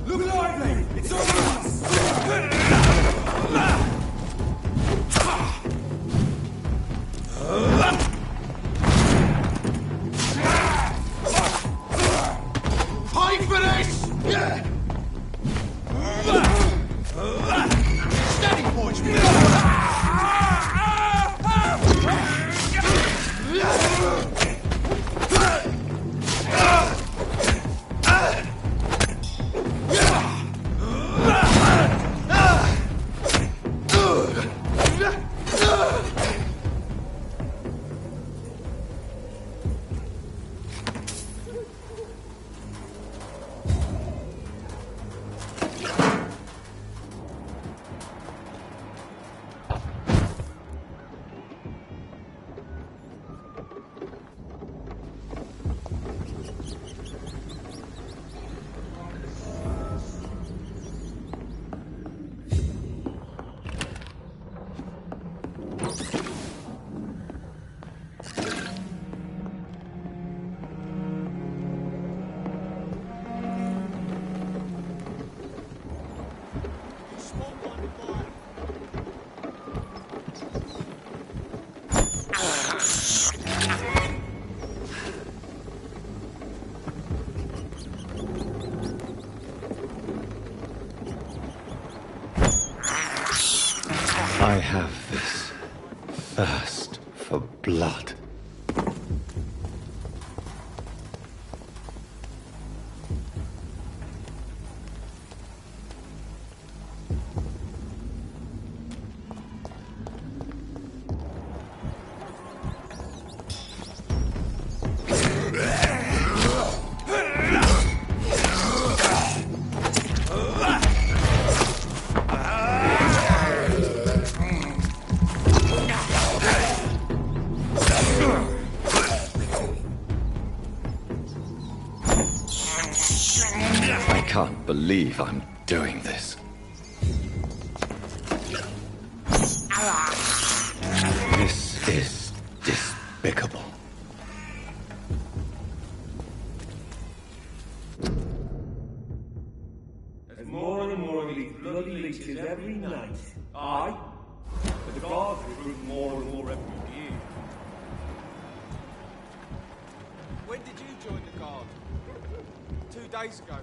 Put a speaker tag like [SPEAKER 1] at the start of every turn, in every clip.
[SPEAKER 1] Look lively! It's over us! Hide for this! Steady, boys!
[SPEAKER 2] I have this thirst for blood. I can't believe I'm doing this. This is despicable.
[SPEAKER 3] There's more and more of these bloody leeches every night. Aye, but the guards recruit more and more every year.
[SPEAKER 4] When did you join the guard? 2 days ago.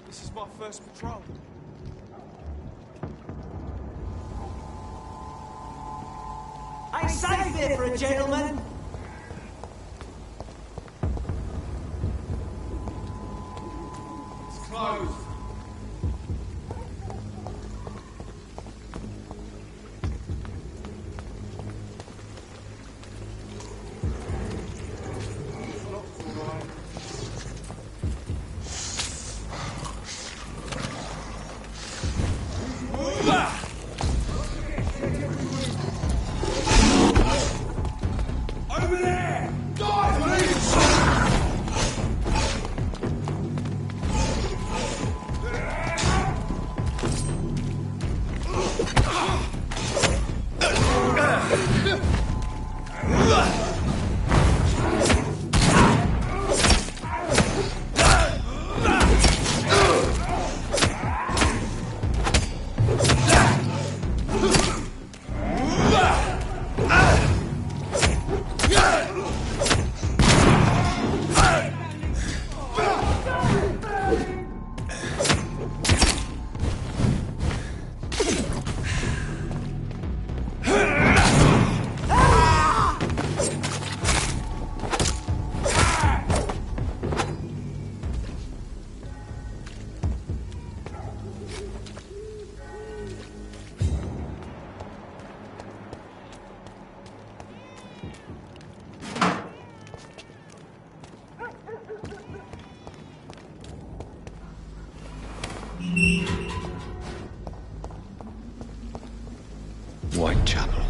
[SPEAKER 4] This is my first patrol.
[SPEAKER 5] Ain't safe here for a gentleman.
[SPEAKER 4] It's closed.
[SPEAKER 1] Over there! Guys, please!
[SPEAKER 2] Whitechapel.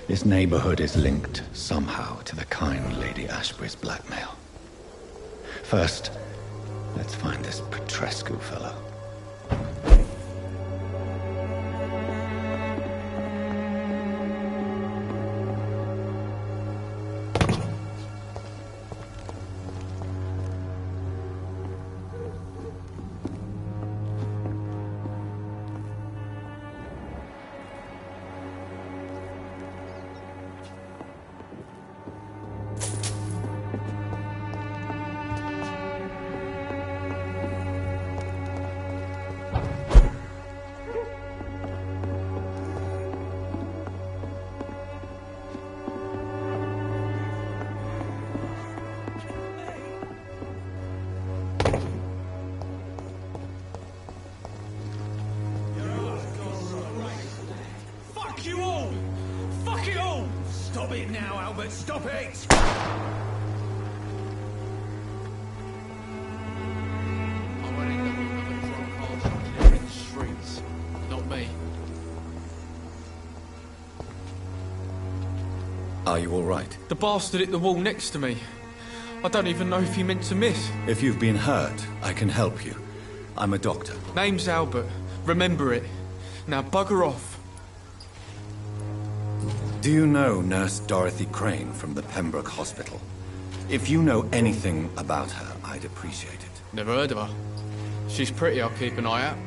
[SPEAKER 2] This neighborhood is linked somehow to the kind Lady Ashbury's blackmail. First, let's find this Petrescu fellow.
[SPEAKER 1] Oh! Stop it now, Albert! Stop it!
[SPEAKER 4] I won't end up with another drunk arse there in the streets. Not me.
[SPEAKER 2] Are you all right?
[SPEAKER 4] The bastard hit the wall next to me. I don't even know if he meant to miss.
[SPEAKER 2] If you've been hurt, I can help you. I'm a doctor.
[SPEAKER 4] Name's Albert. Remember it. Now bugger off.
[SPEAKER 2] Do you know Nurse Dorothy Crane from the Pembroke Hospital? If you know anything about her, I'd appreciate it.
[SPEAKER 4] Never heard of her. She's pretty, I'll keep an eye out.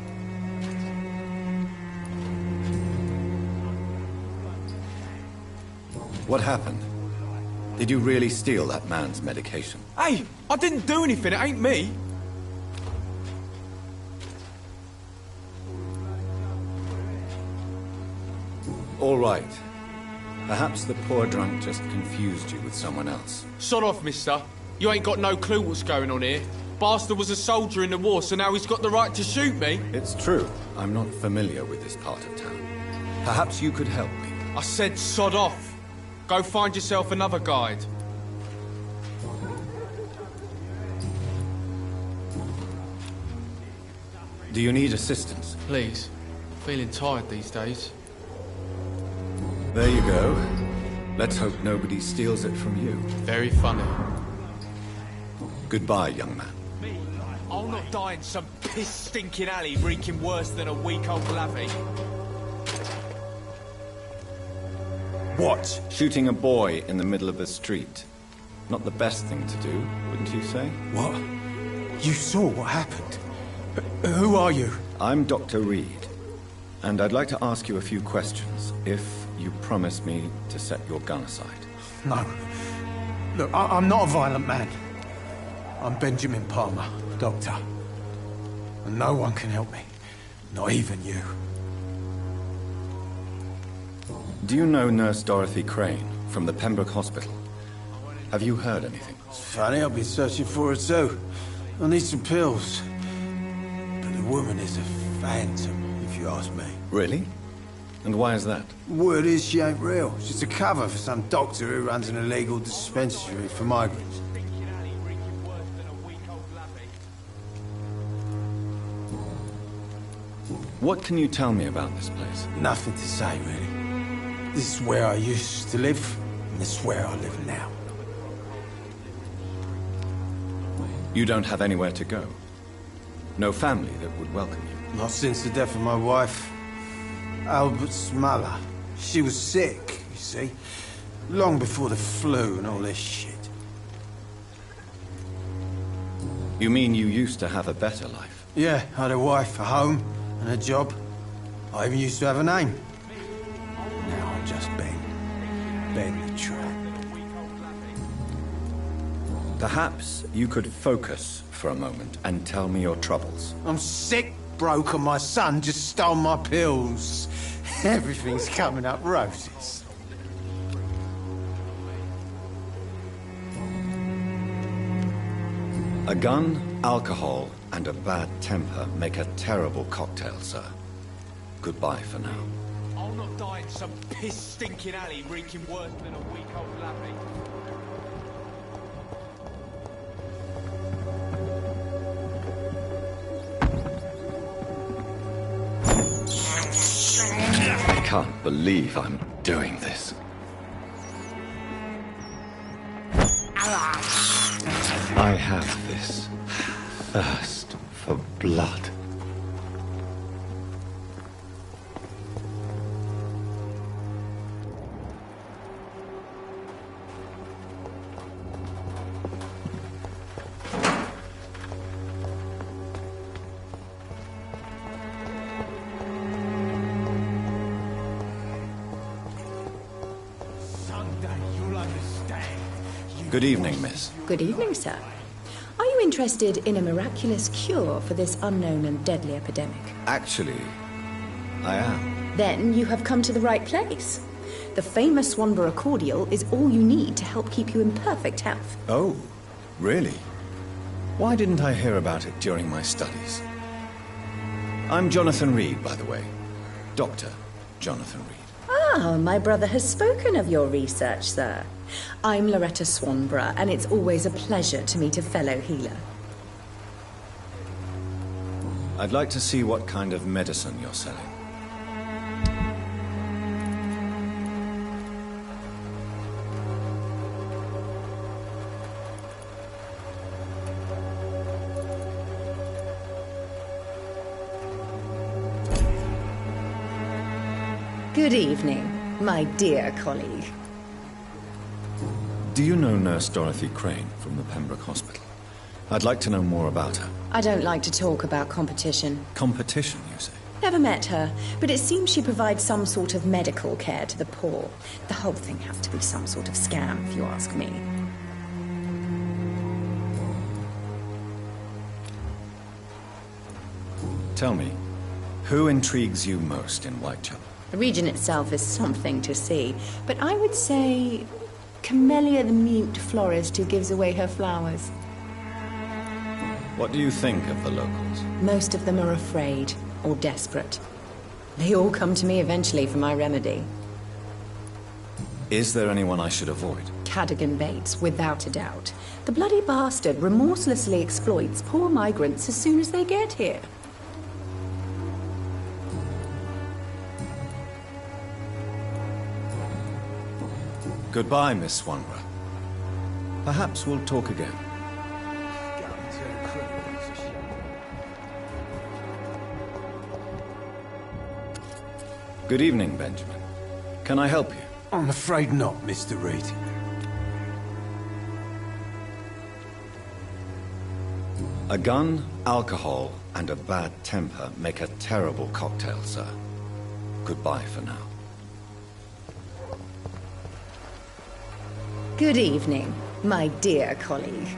[SPEAKER 2] What happened? Did you really steal that man's medication?
[SPEAKER 4] Hey, I didn't do anything, it ain't me.
[SPEAKER 2] All right. Perhaps the poor drunk just confused you with someone else.
[SPEAKER 4] Sod off, mister. You ain't got no clue what's going on here. Bastard was a soldier in the war, so now he's got the right to shoot me.
[SPEAKER 2] It's true. I'm not familiar with this part of town. Perhaps you could help me.
[SPEAKER 4] I said sod off. Go find yourself another guide.
[SPEAKER 2] Do you need assistance?
[SPEAKER 4] Please. Feeling tired these days.
[SPEAKER 2] There you go. Let's hope nobody steals it from you.
[SPEAKER 4] Very funny.
[SPEAKER 2] Goodbye, young man.
[SPEAKER 4] I'll not die in some piss-stinking alley reeking worse than a week-old lavvy.
[SPEAKER 1] What?
[SPEAKER 2] Shooting a boy in the middle of the street. Not the best thing to do, wouldn't you say?
[SPEAKER 1] What? You saw what happened? Who are you?
[SPEAKER 2] I'm Dr. Reed, and I'd like to ask you a few questions, if you promise me to set your gun aside.
[SPEAKER 1] No. Look, I'm not a violent man. I'm Benjamin Palmer, doctor. And no one can help me. Not even you.
[SPEAKER 2] Do you know Nurse Dorothy Crane from the Pembroke Hospital? Have you heard anything?
[SPEAKER 6] It's funny, I've been searching for her too. I need some pills. But the woman is a phantom, if you ask me.
[SPEAKER 2] Really? And why is that?
[SPEAKER 6] Word is she ain't real. She's a cover for some doctor who runs an illegal dispensary for migrants.
[SPEAKER 2] What can you tell me about this place?
[SPEAKER 6] Nothing to say, really. This is where I used to live, and this is where I live now.
[SPEAKER 2] You don't have anywhere to go? No family that would welcome you?
[SPEAKER 6] Not since the death of my wife, Albert's mother. She was sick, you see. Long before the flu and all this shit.
[SPEAKER 2] You mean you used to have a better life?
[SPEAKER 6] Yeah, I had a wife, a home, and a job. I even used to have a name. Now I'm just Ben. Ben the Tramp.
[SPEAKER 2] Perhaps you could focus for a moment and tell me your troubles.
[SPEAKER 6] I'm sick, broke, and my son just stole my pills. Everything's coming up roses.
[SPEAKER 2] A gun, alcohol, and a bad temper make a terrible cocktail, sir. Goodbye for now.
[SPEAKER 4] I'll not die in some piss-stinking alley reeking worse than a week-old lavvy.
[SPEAKER 2] I can't believe I'm doing this. I have this thirst for blood. Good evening, miss.
[SPEAKER 7] Good evening, sir. Are you interested in a miraculous cure for this unknown and deadly epidemic?
[SPEAKER 2] Actually, I am.
[SPEAKER 7] Then you have come to the right place. The famous Swanborough cordial is all you need to help keep you in perfect health.
[SPEAKER 2] Oh, really? Why didn't I hear about it during my studies? I'm Jonathan Reed, by the way. Dr. Jonathan Reed.
[SPEAKER 7] Ah, my brother has spoken of your research, sir. I'm Loretta Swanborough, and it's always a pleasure to meet a fellow healer.
[SPEAKER 2] I'd like to see what kind of medicine you're selling.
[SPEAKER 7] Good evening, my dear colleague.
[SPEAKER 2] Do you know Nurse Dorothy Crane from the Pembroke Hospital? I'd like to know more about her.
[SPEAKER 7] I don't like to talk about competition.
[SPEAKER 2] Competition, you say?
[SPEAKER 7] Never met her, but it seems she provides some sort of medical care to the poor. The whole thing has to be some sort of scam, if you ask me.
[SPEAKER 2] Tell me, who intrigues you most in Whitechapel?
[SPEAKER 7] The region itself is something to see, but I would say Camellia the mute florist who gives away her flowers.
[SPEAKER 2] What do you think of the locals?
[SPEAKER 7] Most of them are afraid or desperate. They all come to me eventually for my remedy.
[SPEAKER 2] Is there anyone I should avoid?
[SPEAKER 7] Cadogan Bates, without a doubt. The bloody bastard remorselessly exploits poor migrants as soon as they get here.
[SPEAKER 2] Goodbye, Miss Swanborough. Perhaps we'll talk again. Good evening, Benjamin. Can I help you?
[SPEAKER 6] I'm afraid not, Mr. Reed.
[SPEAKER 2] A gun, alcohol, and a bad temper make a terrible cocktail, sir. Goodbye for now.
[SPEAKER 7] Good evening, my dear colleague.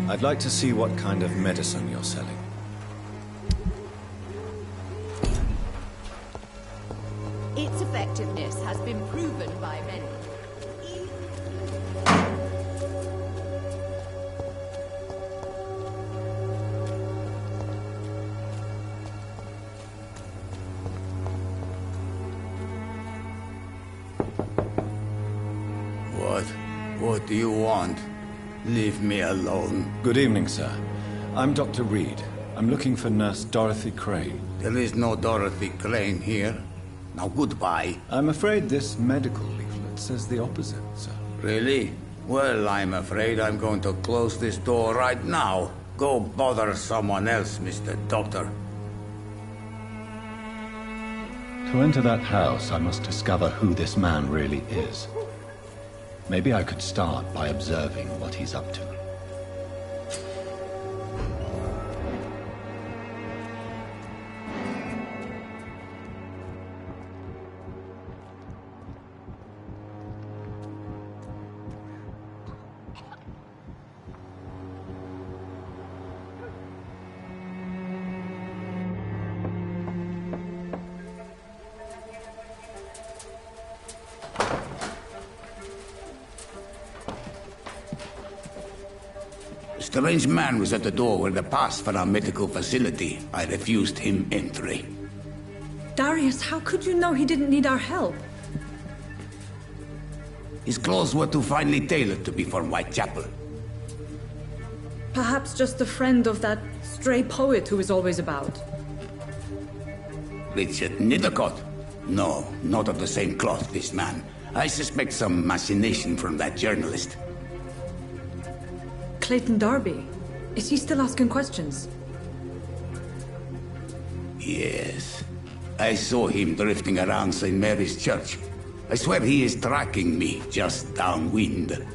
[SPEAKER 2] I'd like to see what kind of medicine you're selling.
[SPEAKER 7] Its effectiveness has been proven by many.
[SPEAKER 8] What do you want? Leave me alone.
[SPEAKER 2] Good evening, sir. I'm Dr. Reed. I'm looking for Nurse Dorothy Crane.
[SPEAKER 8] There is no Dorothy Crane here. Now goodbye.
[SPEAKER 2] I'm afraid this medical leaflet says the opposite, sir.
[SPEAKER 8] Really? Well, I'm afraid I'm going to close this door right now. Go bother someone else, Mr. Doctor.
[SPEAKER 2] To enter that house, I must discover who this man really is. Maybe I could start by observing what he's up to.
[SPEAKER 8] A strange man was at the door with a pass for our medical facility. I refused him entry.
[SPEAKER 9] Darius, how could you know he didn't need our help?
[SPEAKER 8] His clothes were too finely tailored to be from Whitechapel.
[SPEAKER 9] Perhaps just a friend of that stray poet who is always about.
[SPEAKER 8] Richard Nithercott? No, not of the same cloth, this man. I suspect some machination from that journalist.
[SPEAKER 9] Clayton Darby. Is he still asking questions?
[SPEAKER 8] Yes. I saw him drifting around St. Mary's Church. I swear he is tracking me just downwind.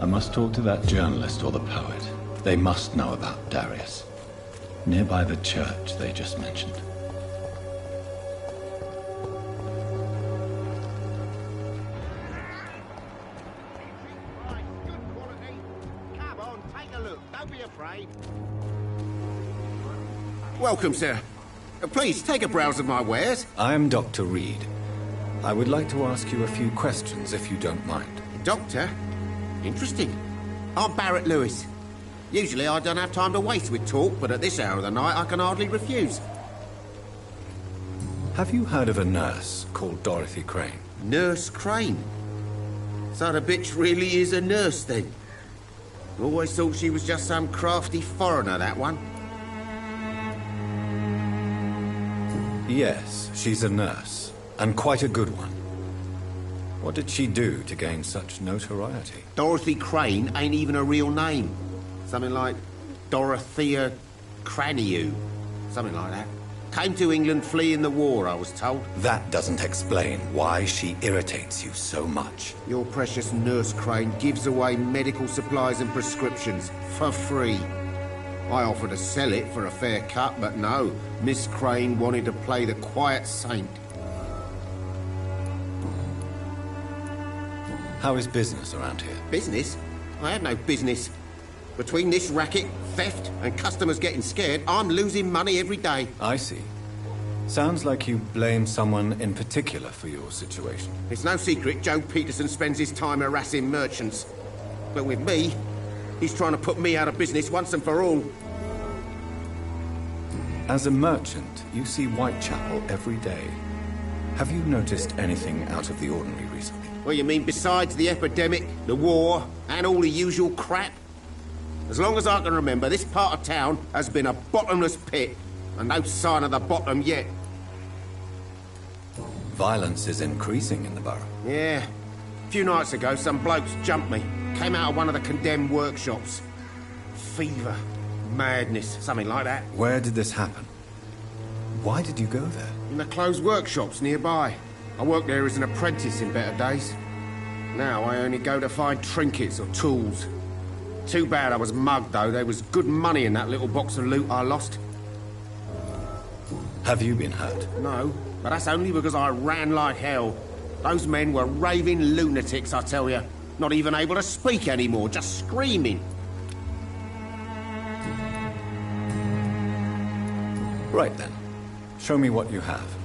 [SPEAKER 2] I must talk to that journalist or the poet. They must know about Darius. Nearby the church they just mentioned.
[SPEAKER 10] Welcome, sir. Please, take a browse of my wares.
[SPEAKER 2] I am Dr. Reed. I would like to ask you a few questions, if you don't mind.
[SPEAKER 10] Doctor? Interesting. I'm Barrett Lewis. Usually I don't have time to waste with talk, but at this hour of the night I can hardly refuse.
[SPEAKER 2] Have you heard of a nurse called Dorothy Crane?
[SPEAKER 10] Nurse Crane? So the bitch really is a nurse, then? Always thought she was just some crafty foreigner, that one.
[SPEAKER 2] Yes, she's a nurse, and quite a good one. What did she do to gain such notoriety?
[SPEAKER 10] Dorothy Crane ain't even a real name. Something like Dorothea Craniu. Something like that. Came to England fleeing the war, I was told.
[SPEAKER 2] That doesn't explain why she irritates you so much.
[SPEAKER 10] Your precious Nurse Crane gives away medical supplies and prescriptions for free. I offered to sell it for a fair cut, but no. Miss Crane wanted to play the quiet saint.
[SPEAKER 2] How is business around here?
[SPEAKER 10] Business? I have no business. Between this racket, theft, and customers getting scared, I'm losing money every day.
[SPEAKER 2] I see. Sounds like you blame someone in particular for your situation.
[SPEAKER 10] It's no secret Joe Peterson spends his time harassing merchants. But with me, he's trying to put me out of business once and for all.
[SPEAKER 2] As a merchant, you see Whitechapel every day. Have you noticed anything out of the ordinary recently?
[SPEAKER 10] Well, you mean besides the epidemic, the war, and all the usual crap? As long as I can remember, this part of town has been a bottomless pit, and no sign of the bottom yet.
[SPEAKER 2] Violence is increasing in the borough.
[SPEAKER 10] Yeah. A few nights ago, some blokes jumped me. Came out of one of the condemned workshops. Fever, madness, something like that.
[SPEAKER 2] Where did this happen? Why did you go there?
[SPEAKER 10] In the closed workshops nearby. I worked there as an apprentice in better days. Now I only go to find trinkets or tools. Too bad I was mugged, though. There was good money in that little box of loot I lost.
[SPEAKER 2] Have you been hurt?
[SPEAKER 10] No, but that's only because I ran like hell. Those men were raving lunatics, I tell you. Not even able to speak anymore, just screaming.
[SPEAKER 2] Right then. Show me what you have.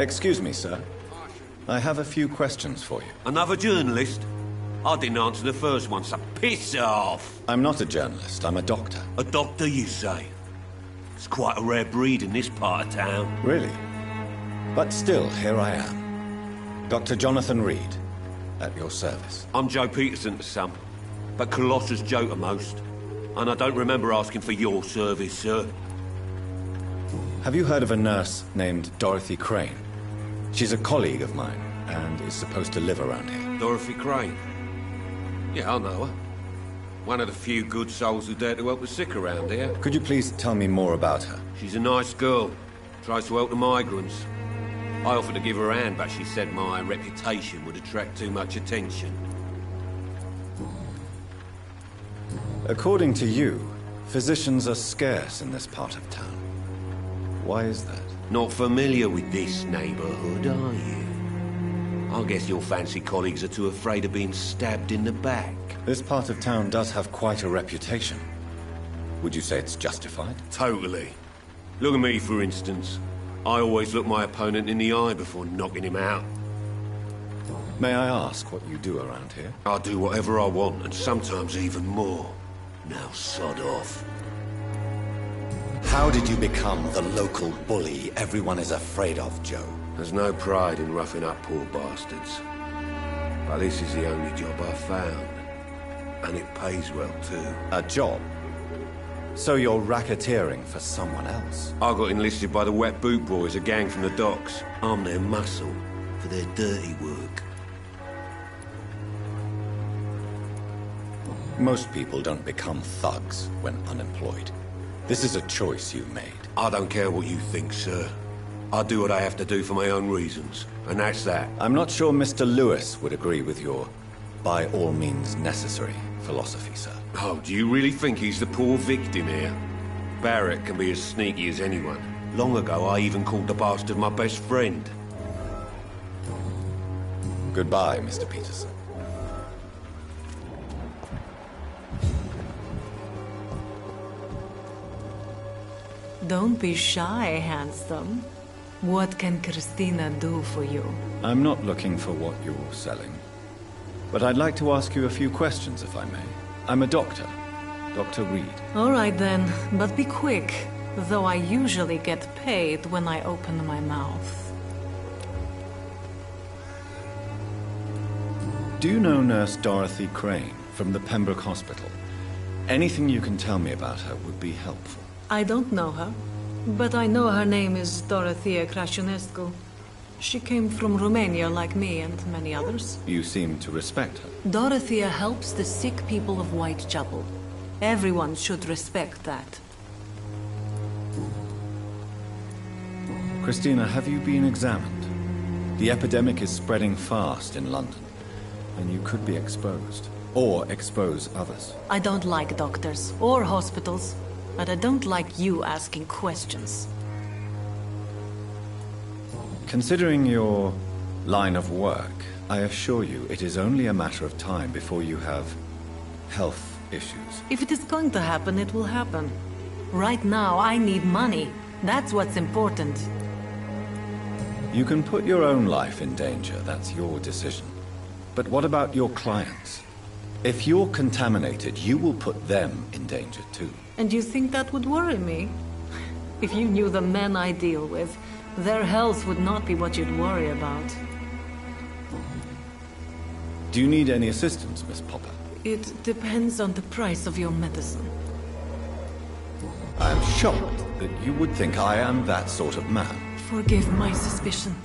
[SPEAKER 2] Excuse me, sir. I have a few questions for you.
[SPEAKER 11] Another journalist? I didn't answer the first one, so piss off!
[SPEAKER 2] I'm not a journalist, I'm a doctor.
[SPEAKER 11] A doctor, you say? It's quite a rare breed in this part of town.
[SPEAKER 2] Really? But still, here I am. Dr. Jonathan Reed, at your service.
[SPEAKER 11] I'm Joe Peterson to some, but Colossus Joe to most. And I don't remember asking for your service, sir.
[SPEAKER 2] Have you heard of a nurse named Dorothy Crane? She's a colleague of mine, and is supposed to live around here.
[SPEAKER 11] Dorothy Crane? Yeah, I know her. One of the few good souls who dare to help the sick around here.
[SPEAKER 2] Could you please tell me more about her?
[SPEAKER 11] She's a nice girl. Tries to help the migrants. I offered to give her a hand, but she said my reputation would attract too much attention.
[SPEAKER 2] According to you, physicians are scarce in this part of town. Why is that?
[SPEAKER 11] Not familiar with this neighborhood, are you? I guess your fancy colleagues are too afraid of being stabbed in the back.
[SPEAKER 2] This part of town does have quite a reputation. Would you say it's justified?
[SPEAKER 11] Totally. Look at me, for instance. I always look my opponent in the eye before knocking him out.
[SPEAKER 2] May I ask what you do around here?
[SPEAKER 11] I do whatever I want, and sometimes even more. Now sod off.
[SPEAKER 2] How did you become the local bully everyone is afraid of, Joe?
[SPEAKER 11] There's no pride in roughing up poor bastards. But this is the only job I've found. And it pays well, too.
[SPEAKER 2] A job? So you're racketeering for someone else?
[SPEAKER 11] I got enlisted by the Wet Boot Boys, a gang from the docks. I'm their muscle for their dirty work.
[SPEAKER 2] Most people don't become thugs when unemployed. This is a choice you made.
[SPEAKER 11] I don't care what you think, sir. I do what I have to do for my own reasons, and that's that.
[SPEAKER 2] I'm not sure Mr. Lewis would agree with your by all means necessary philosophy, sir.
[SPEAKER 11] Oh, do you really think he's the poor victim here? Barrett can be as sneaky as anyone. Long ago, I even called the bastard my best friend.
[SPEAKER 2] Goodbye, Mr. Peterson.
[SPEAKER 9] Don't be shy, handsome. What can Christina do for you?
[SPEAKER 2] I'm not looking for what you're selling. But I'd like to ask you a few questions, if I may. I'm a doctor. Dr. Reed.
[SPEAKER 9] All right then, but be quick. Though I usually get paid when I open my mouth.
[SPEAKER 2] Do you know Nurse Dorothy Crane from the Pembroke Hospital? Anything you can tell me about her would be helpful.
[SPEAKER 9] I don't know her, but I know her name is Dorothea Crăciunescu. She came from Romania like me and many others.
[SPEAKER 2] You seem to respect her.
[SPEAKER 9] Dorothea helps the sick people of Whitechapel. Everyone should respect that.
[SPEAKER 2] Christina, have you been examined? The epidemic is spreading fast in London, and you could be exposed, or expose others.
[SPEAKER 9] I don't like doctors or hospitals, but I don't like you asking questions.
[SPEAKER 2] Considering your line of work, I assure you it is only a matter of time before you have health issues.
[SPEAKER 9] If it is going to happen, it will happen. Right now, I need money. That's what's important.
[SPEAKER 2] You can put your own life in danger, that's your decision. But what about your clients? If you're contaminated, you will put them in danger too.
[SPEAKER 9] And you think that would worry me? If you knew the men I deal with, their health would not be what you'd worry about.
[SPEAKER 2] Do you need any assistance, Miss Popper?
[SPEAKER 9] It depends on the price of your medicine.
[SPEAKER 2] I am shocked that you would think I am that sort of man.
[SPEAKER 9] Forgive my suspicion.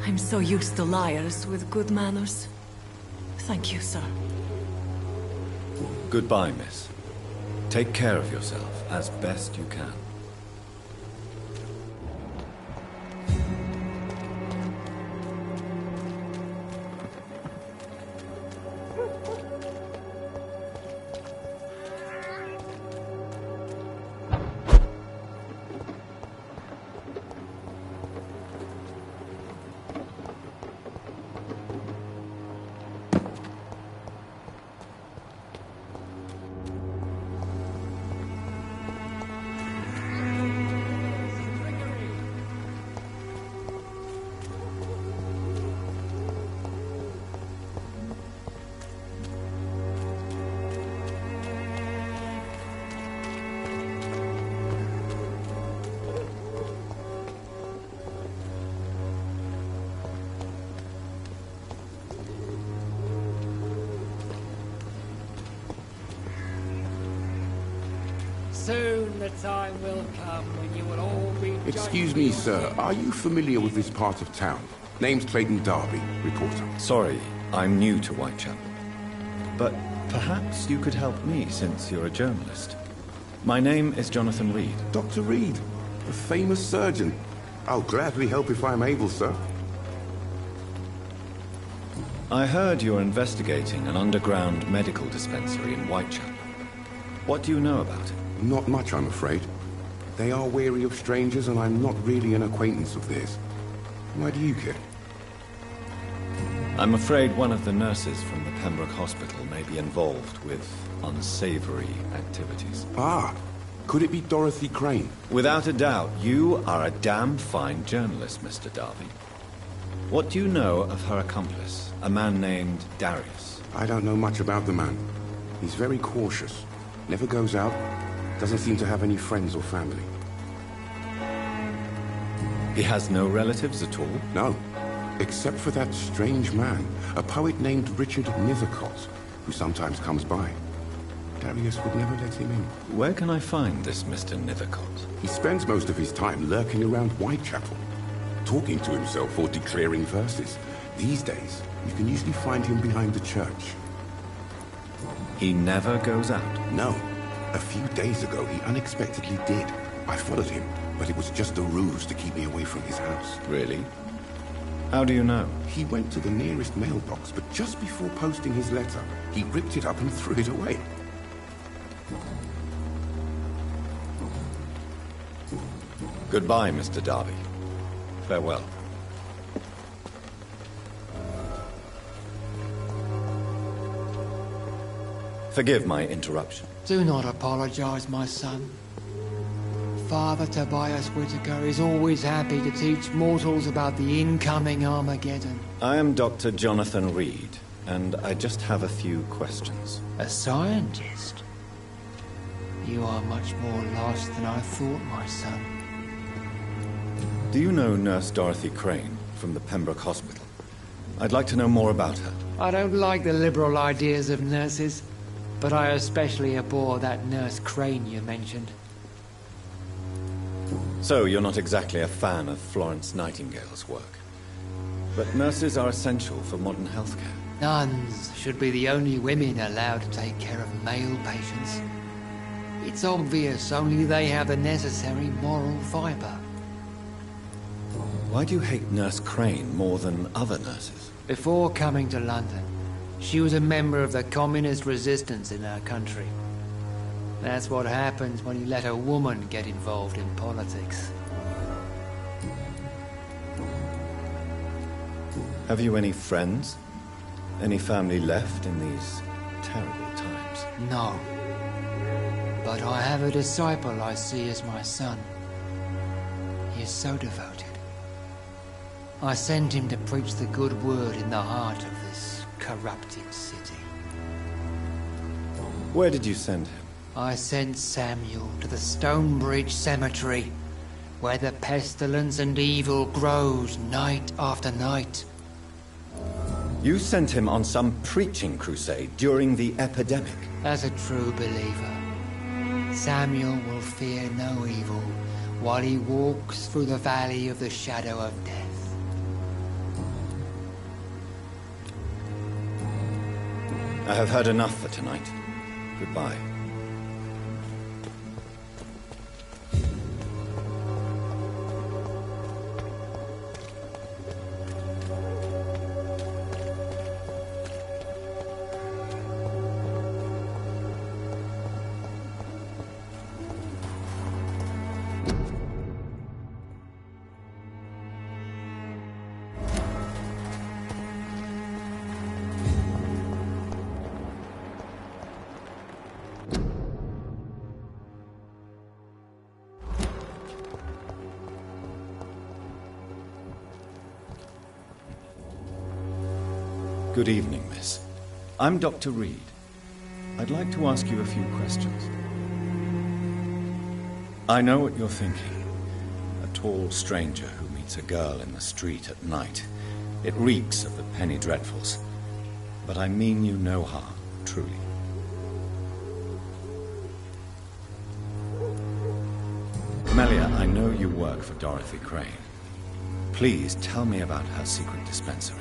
[SPEAKER 9] I'm so used to liars with good manners. Thank you, sir.
[SPEAKER 2] Goodbye, miss. Take care of yourself as best you can.
[SPEAKER 12] Soon the time will come when you will all be...
[SPEAKER 13] Excuse me, sir. Are you familiar with this part of town? Name's Clayton Darby, reporter.
[SPEAKER 2] Sorry, I'm new to Whitechapel. But perhaps you could help me since you're a journalist. My name is Jonathan Reed.
[SPEAKER 13] Dr. Reed, the famous surgeon. I'll gladly help if I'm able, sir.
[SPEAKER 2] I heard you're investigating an underground medical dispensary in Whitechapel. What do you know about it?
[SPEAKER 13] Not much, I'm afraid. They are wary of strangers, and I'm not really an acquaintance of theirs. Why do you care?
[SPEAKER 2] I'm afraid one of the nurses from the Pembroke Hospital may be involved with unsavory activities.
[SPEAKER 13] Ah, could it be Dorothy Crane?
[SPEAKER 2] Without a doubt, you are a damn fine journalist, Mr. Darby. What do you know of her accomplice, a man named Darius?
[SPEAKER 13] I don't know much about the man. He's very cautious. Never goes out. Doesn't seem to have any friends or family.
[SPEAKER 2] He has no relatives at all?
[SPEAKER 13] No. Except for that strange man, a poet named Richard Nethercott, who sometimes comes by. Darius would never let him in.
[SPEAKER 2] Where can I find this Mr. Nethercott?
[SPEAKER 13] He spends most of his time lurking around Whitechapel, talking to himself or declaring verses. These days, you can usually find him behind the church.
[SPEAKER 2] He never goes out?
[SPEAKER 13] No. A few days ago, he unexpectedly did. I followed him, but it was just a ruse to keep me away from his house.
[SPEAKER 2] Really? How do you know?
[SPEAKER 13] He went to the nearest mailbox, but just before posting his letter, he ripped it up and threw it away.
[SPEAKER 2] Goodbye, Mr. Darby. Farewell. Forgive my interruption.
[SPEAKER 12] Do not apologize, my son. Father Tobias Whitaker is always happy to teach mortals about the incoming Armageddon.
[SPEAKER 2] I am Dr. Jonathan Reed, and I just have a few questions.
[SPEAKER 12] A scientist? You are much more lost than I thought, my son.
[SPEAKER 2] Do you know Nurse Dorothy Crane from the Pembroke Hospital? I'd like to know more about her.
[SPEAKER 12] I don't like the liberal ideas of nurses, but I especially abhor that Nurse Crane you mentioned.
[SPEAKER 2] So, you're not exactly a fan of Florence Nightingale's work. But nurses are essential for modern healthcare.
[SPEAKER 12] Nuns should be the only women allowed to take care of male patients. It's obvious only they have the necessary moral fiber.
[SPEAKER 2] Why do you hate Nurse Crane more than other nurses?
[SPEAKER 12] Before coming to London, she was a member of the communist resistance in our country. That's what happens when you let a woman get involved in politics.
[SPEAKER 2] Have you any friends? Any family left in these terrible times?
[SPEAKER 12] No. But I have a disciple I see as my son. He is so devoted. I send him to preach the good word in the heart of this corrupted city.
[SPEAKER 2] Where did you send him?
[SPEAKER 12] I sent Samuel to the Stonebridge Cemetery, where the pestilence and evil grows night after night.
[SPEAKER 2] You sent him on some preaching crusade during the epidemic.
[SPEAKER 12] As a true believer, Samuel will fear no evil while he walks through the valley of the shadow of death.
[SPEAKER 2] I have heard enough for tonight. Goodbye. Good evening, miss. I'm Dr. Reed. I'd like to ask you a few questions. I know what you're thinking. A tall stranger who meets a girl in the street at night. It reeks of the penny dreadfuls. But I mean you no harm, truly. Camellia, I know you work for Dorothy Crane. Please tell me about her secret dispensary.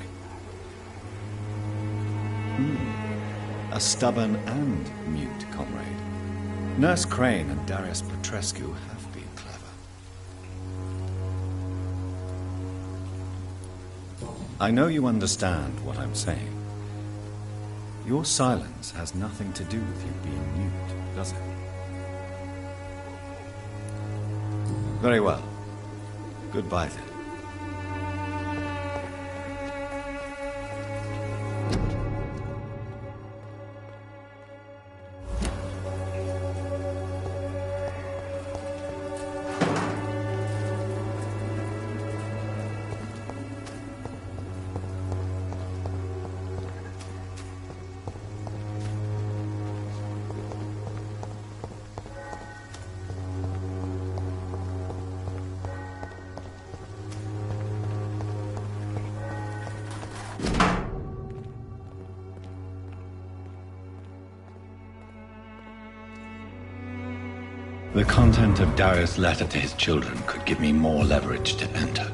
[SPEAKER 2] A stubborn and mute comrade. Nurse Crane and Darius Petrescu have been clever. I know you understand what I'm saying. Your silence has nothing to do with you being mute, does it? Very well. Goodbye then. The content of Darius' letter to his children could give me more leverage to enter.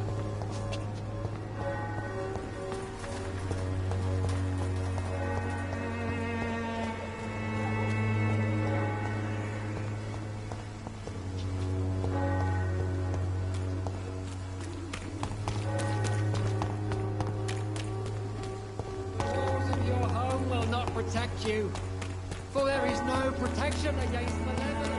[SPEAKER 12] Walls of your home will not protect you, for there is no protection against malevolence.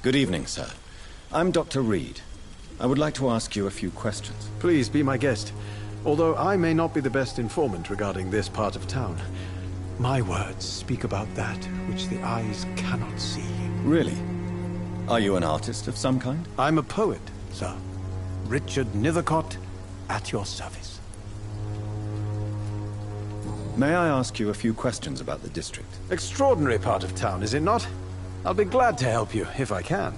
[SPEAKER 2] Good evening, sir. I'm Dr. Reed. I would like to ask you a few questions.
[SPEAKER 14] Please be my guest. Although I may not be the best informant regarding this part of town, my words speak about that which the eyes cannot see.
[SPEAKER 2] Really? Are you an artist of some kind?
[SPEAKER 14] I'm a poet, sir. Richard Nithercott, at your service.
[SPEAKER 2] May I ask you a few questions about the district?
[SPEAKER 14] Extraordinary part of town, is it not? I'll be glad to help you, if I can.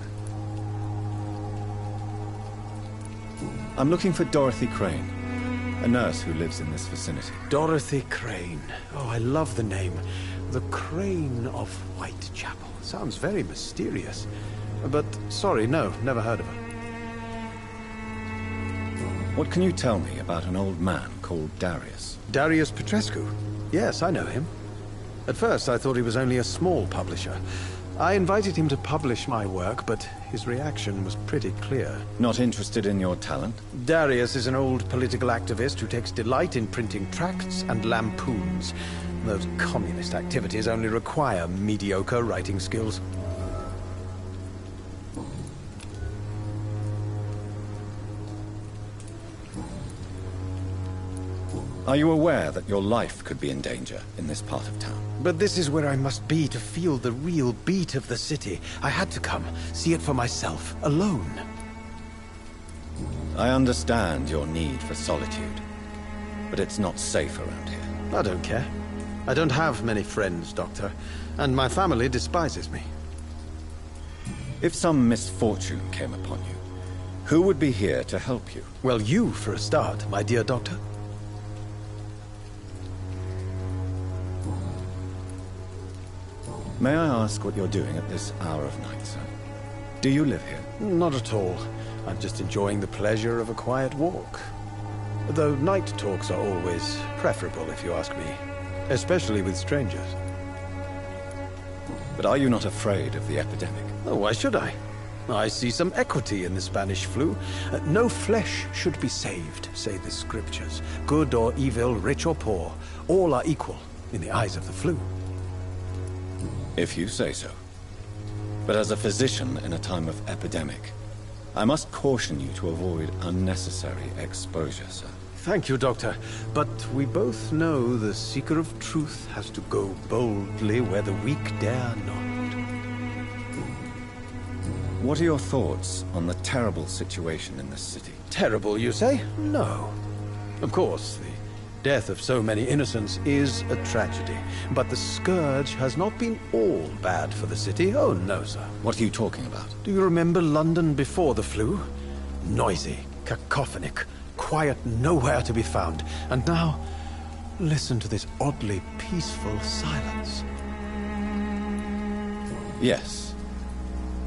[SPEAKER 2] I'm looking for Dorothy Crane, a nurse who lives in this vicinity.
[SPEAKER 14] Dorothy Crane. Oh, I love the name. The Crane of Whitechapel. Sounds very mysterious. But, sorry, no, never heard of her.
[SPEAKER 2] What can you tell me about an old man called Darius?
[SPEAKER 14] Darius Petrescu? Yes, I know him. At first, I thought he was only a small publisher. I invited him to publish my work, but his reaction was pretty clear.
[SPEAKER 2] Not interested in your talent?
[SPEAKER 14] Darius is an old political activist who takes delight in printing tracts and lampoons. Those communist activities only require mediocre writing skills.
[SPEAKER 2] Are you aware that your life could be in danger in this part of town?
[SPEAKER 14] But this is where I must be to feel the real beat of the city. I had to come, see it for myself, alone.
[SPEAKER 2] I understand your need for solitude, but it's not safe around here.
[SPEAKER 14] I don't care. I don't have many friends, Doctor, and my family despises me.
[SPEAKER 2] If some misfortune came upon you, who would be here to help you?
[SPEAKER 14] Well, you, for a start, my dear Doctor.
[SPEAKER 2] May I ask what you're doing at this hour of night, sir? Do you live here?
[SPEAKER 14] Not at all. I'm just enjoying the pleasure of a quiet walk. Though night talks are always preferable, if you ask me. Especially with strangers.
[SPEAKER 2] But are you not afraid of the epidemic?
[SPEAKER 14] Oh, why should I? I see some equity in the Spanish flu. No flesh should be saved, say the scriptures. Good or evil, rich or poor, all are equal in the eyes of the flu.
[SPEAKER 2] If you say so. But as a physician in a time of epidemic, I must caution you to avoid unnecessary exposure, sir.
[SPEAKER 14] Thank you, Doctor. But we both know the seeker of truth has to go boldly where the weak dare not.
[SPEAKER 2] What are your thoughts on the terrible situation in this city?
[SPEAKER 14] Terrible, you say? No. Of course, the death of so many innocents is a tragedy. But the scourge has not been all bad for the city. Oh, no, sir.
[SPEAKER 2] What are you talking about?
[SPEAKER 14] Do you remember London before the flu? Noisy, cacophonic, quiet nowhere to be found. And now, listen to this oddly peaceful silence.
[SPEAKER 2] Yes.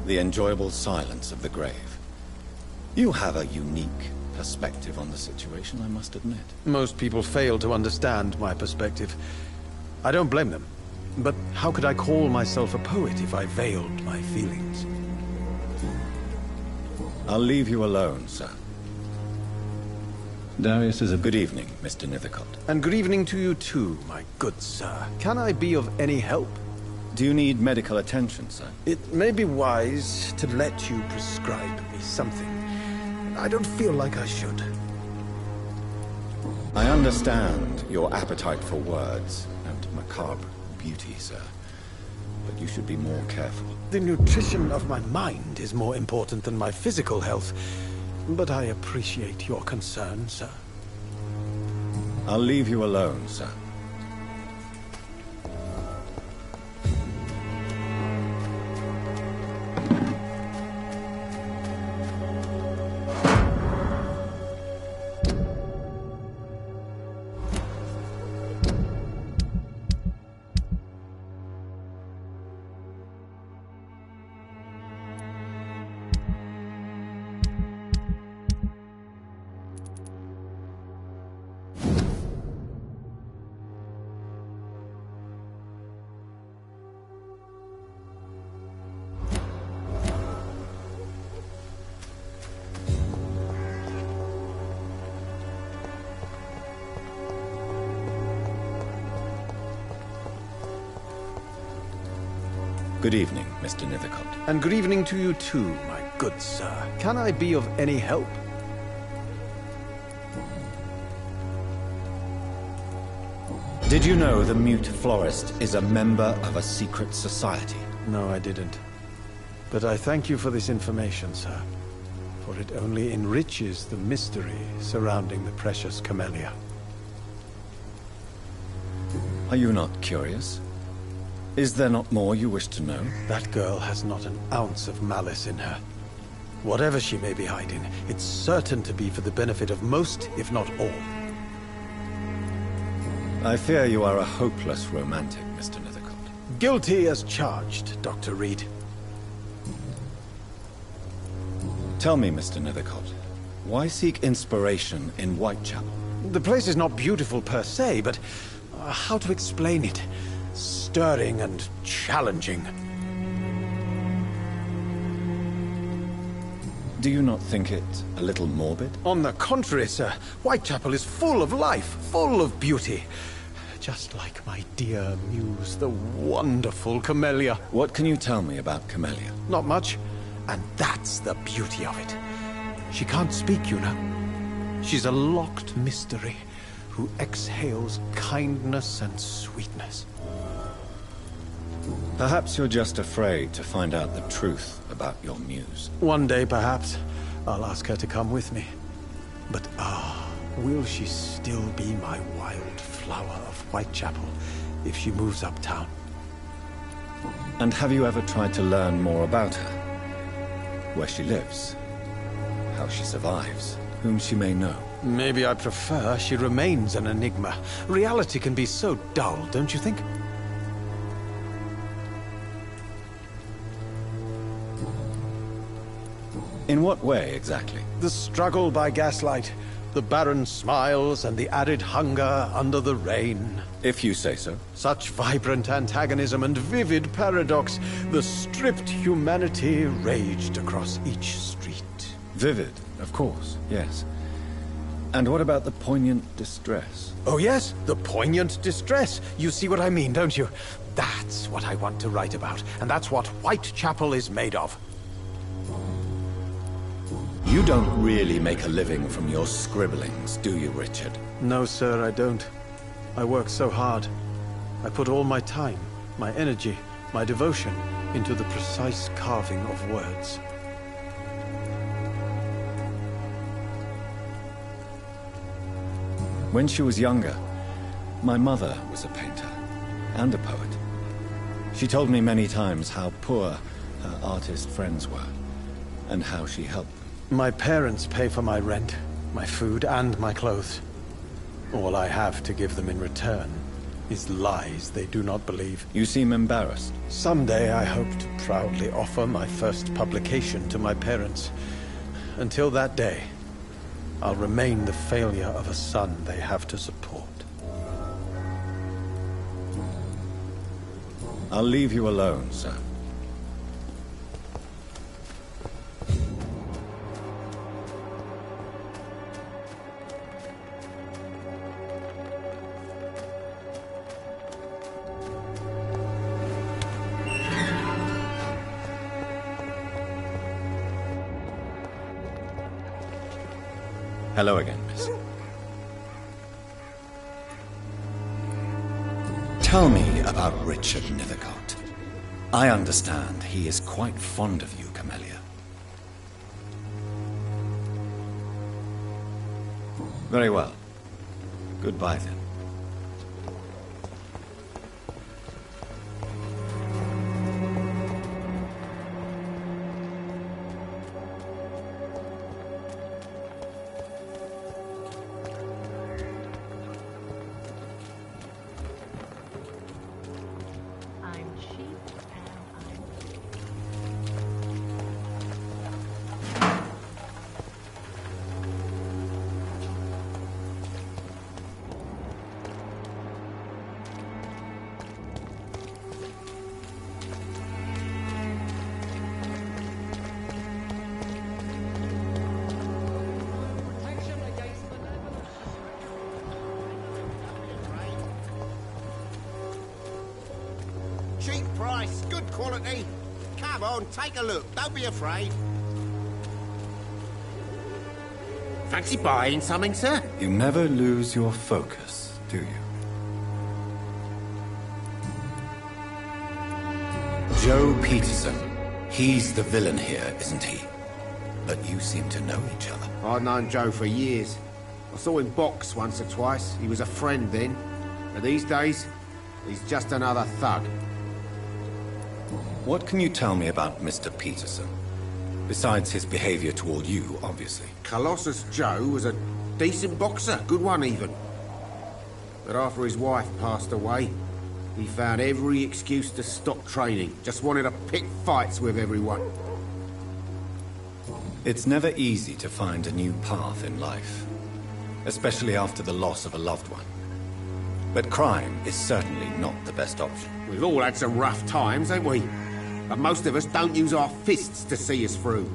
[SPEAKER 2] The enjoyable silence of the grave. You have a unique perspective on the situation, I must admit.
[SPEAKER 14] Most people fail to understand my perspective. I don't blame them. But how could I call myself a poet if I veiled my feelings?
[SPEAKER 2] I'll leave you alone, sir. Darius is a good evening, Mr. Nithercott.
[SPEAKER 14] And good evening to you too, my good sir. Can I be of any help?
[SPEAKER 2] Do you need medical attention, sir?
[SPEAKER 14] It may be wise to let you prescribe me something. I don't feel like I should.
[SPEAKER 2] I understand your appetite for words and macabre beauty, sir. But you should be more careful.
[SPEAKER 14] The nutrition of my mind is more important than my physical health. But I appreciate your concern, sir.
[SPEAKER 2] I'll leave you alone, sir. Good evening, Mr. Nithercott.
[SPEAKER 14] And good evening to you too, my good sir. Can I be of any help?
[SPEAKER 2] Did you know the Mute Florist is a member of a secret society?
[SPEAKER 14] No, I didn't. But I thank you for this information, sir. For it only enriches the mystery surrounding the precious camellia.
[SPEAKER 2] Are you not curious? Is there not more you wish to know?
[SPEAKER 14] That girl has not an ounce of malice in her. Whatever she may be hiding, it's certain to be for the benefit of most, if not all.
[SPEAKER 2] I fear you are a hopeless romantic, Mr. Nithercott.
[SPEAKER 14] Guilty as charged, Dr. Reed.
[SPEAKER 2] Tell me, Mr. Nithercott, why seek inspiration in Whitechapel?
[SPEAKER 14] The place is not beautiful per se, but how to explain it? Stirring and challenging.
[SPEAKER 2] Do you not think it a little morbid?
[SPEAKER 14] On the contrary, sir. Whitechapel is full of life, full of beauty. Just like my dear muse, the wonderful Camellia.
[SPEAKER 2] What can you tell me about Camellia?
[SPEAKER 14] Not much. And that's the beauty of it. She can't speak, you know. She's a locked mystery who exhales kindness and sweetness.
[SPEAKER 2] Perhaps you're just afraid to find out the truth about your muse.
[SPEAKER 14] One day, perhaps, I'll ask her to come with me. But will she still be my wild flower of Whitechapel if she moves uptown?
[SPEAKER 2] And have you ever tried to learn more about her? Where she lives, how she survives, whom she may know?
[SPEAKER 14] Maybe I prefer she remains an enigma. Reality can be so dull, don't you think?
[SPEAKER 2] In what way, exactly?
[SPEAKER 14] The struggle by gaslight, the barren smiles and the added hunger under the rain.
[SPEAKER 2] If you say so.
[SPEAKER 14] Such vibrant antagonism and vivid paradox. The stripped humanity raged across each street.
[SPEAKER 2] Vivid, of course, yes. And what about the poignant distress?
[SPEAKER 14] Oh yes, the poignant distress. You see what I mean, don't you? That's what I want to write about, and that's what Whitechapel is made of.
[SPEAKER 2] You don't really make a living from your scribblings, do you, Richard?
[SPEAKER 14] No, sir, I don't. I work so hard. I put all my time, my energy, my devotion into the precise carving of words.
[SPEAKER 2] When she was younger, my mother was a painter and a poet. She told me many times how poor her artist friends were, and how she helped them.
[SPEAKER 14] My parents pay for my rent, my food, and my clothes. All I have to give them in return is lies they do not believe.
[SPEAKER 2] You seem embarrassed.
[SPEAKER 14] Someday I hope to proudly offer my first publication to my parents. Until that day, I'll remain the failure of a son they have to support.
[SPEAKER 2] I'll leave you alone, sir. Hello again, miss. Tell me about Richard Nithercott. I understand he is quite fond of you, Camellia. Very well. Goodbye, then.
[SPEAKER 10] price. Good quality. Come on, take a look. Don't be afraid. Fancy buying something, sir?
[SPEAKER 2] You never lose your focus, do you? Joe Peterson. He's the villain here, isn't he? But you seem to know each other.
[SPEAKER 10] I've known Joe for years. I saw him box once or twice. He was a friend then. But these days, he's just another thug.
[SPEAKER 2] What can you tell me about Mr. Peterson? Besides his behavior toward you, obviously.
[SPEAKER 10] Colossus Joe was a decent boxer, good one even. But after his wife passed away, he found every excuse to stop training. Just wanted to pick fights with everyone.
[SPEAKER 2] It's never easy to find a new path in life, especially after the loss of a loved one. But crime is certainly not the best option.
[SPEAKER 10] We've all had some rough times, haven't we? But most of us don't use our fists to see us through.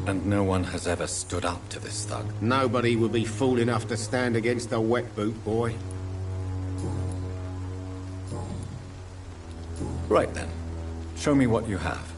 [SPEAKER 2] And no one has ever stood up to this thug.
[SPEAKER 10] Nobody would be fool enough to stand against a wet boot boy.
[SPEAKER 2] Right then. Show me what you have.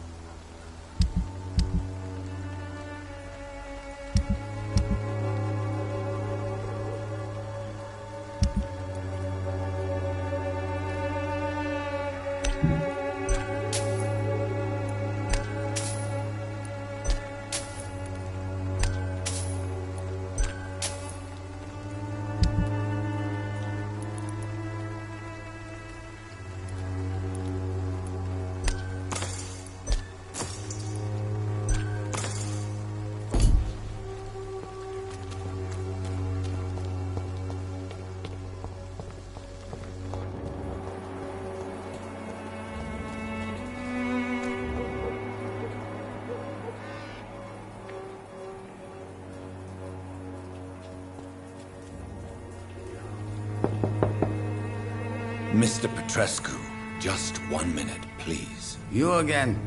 [SPEAKER 2] Mr. Petrescu, just 1 minute, please.
[SPEAKER 8] You again?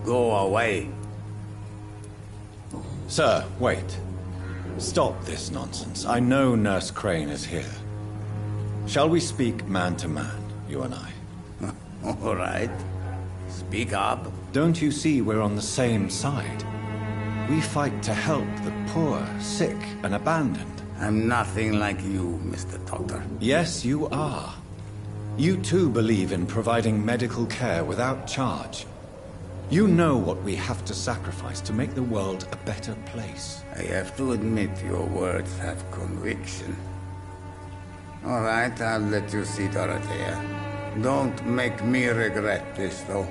[SPEAKER 8] Go away.
[SPEAKER 2] Sir, wait. Stop this nonsense. I know Nurse Crane is here. Shall we speak man to man, you and I?
[SPEAKER 8] All right. Speak up.
[SPEAKER 2] Don't you see we're on the same side? We fight to help the poor, sick, and abandoned.
[SPEAKER 8] I'm nothing like you, Mr. Doctor.
[SPEAKER 2] Yes, you are. You too believe in providing medical care without charge. You know what we have to sacrifice to make the world a better place.
[SPEAKER 8] I have to admit your words have conviction. All right, I'll let you see Dorothea. Don't make me regret this, though.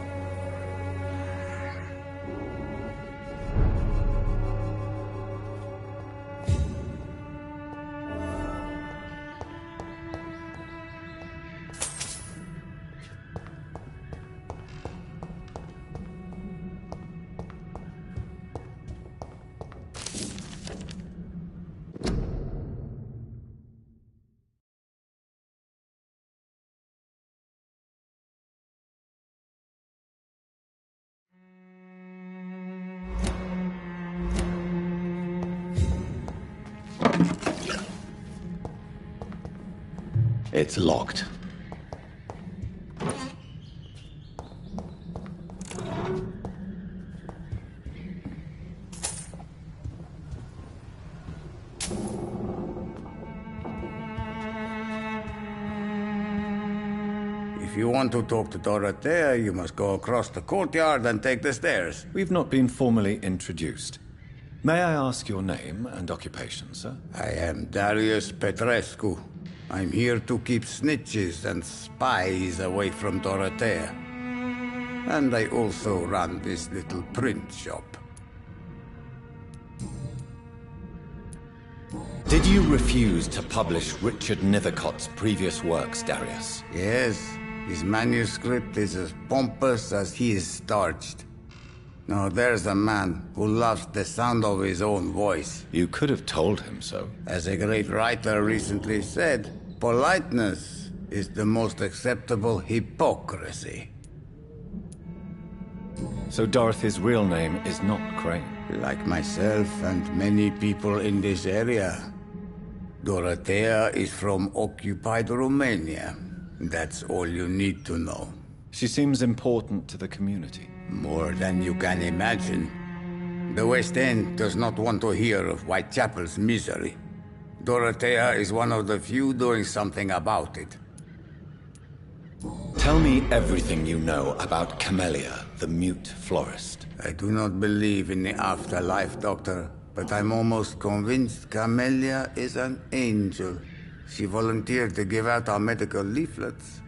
[SPEAKER 2] It's locked.
[SPEAKER 8] If you want to talk to Dorothea, you must go across the courtyard and take the stairs.
[SPEAKER 2] We've not been formally introduced. May I ask your name and occupation, sir?
[SPEAKER 8] I am Darius Petrescu. I'm here to keep snitches and spies away from Dorothea. And I also run this little print shop.
[SPEAKER 2] Did you refuse to publish Richard Nethercott's previous works, Darius?
[SPEAKER 8] Yes, his manuscript is as pompous as he is starched. Now there's a man who loves the sound of his own voice.
[SPEAKER 2] You could have told him so.
[SPEAKER 8] As a great writer recently said, politeness is the most acceptable hypocrisy.
[SPEAKER 2] So Dorothy's real name is not Crane?
[SPEAKER 8] Like myself and many people in this area, Dorothea is from occupied Romania. That's all you need to know.
[SPEAKER 2] She seems important to the community.
[SPEAKER 8] More than you can imagine. The West End does not want to hear of Whitechapel's misery. Dorothea is one of the few doing something about it.
[SPEAKER 2] Tell me everything you know about Camellia, the mute florist.
[SPEAKER 8] I do not believe in the afterlife, Doctor, but I'm almost convinced Camellia is an angel. She volunteered to give out our medical leaflets.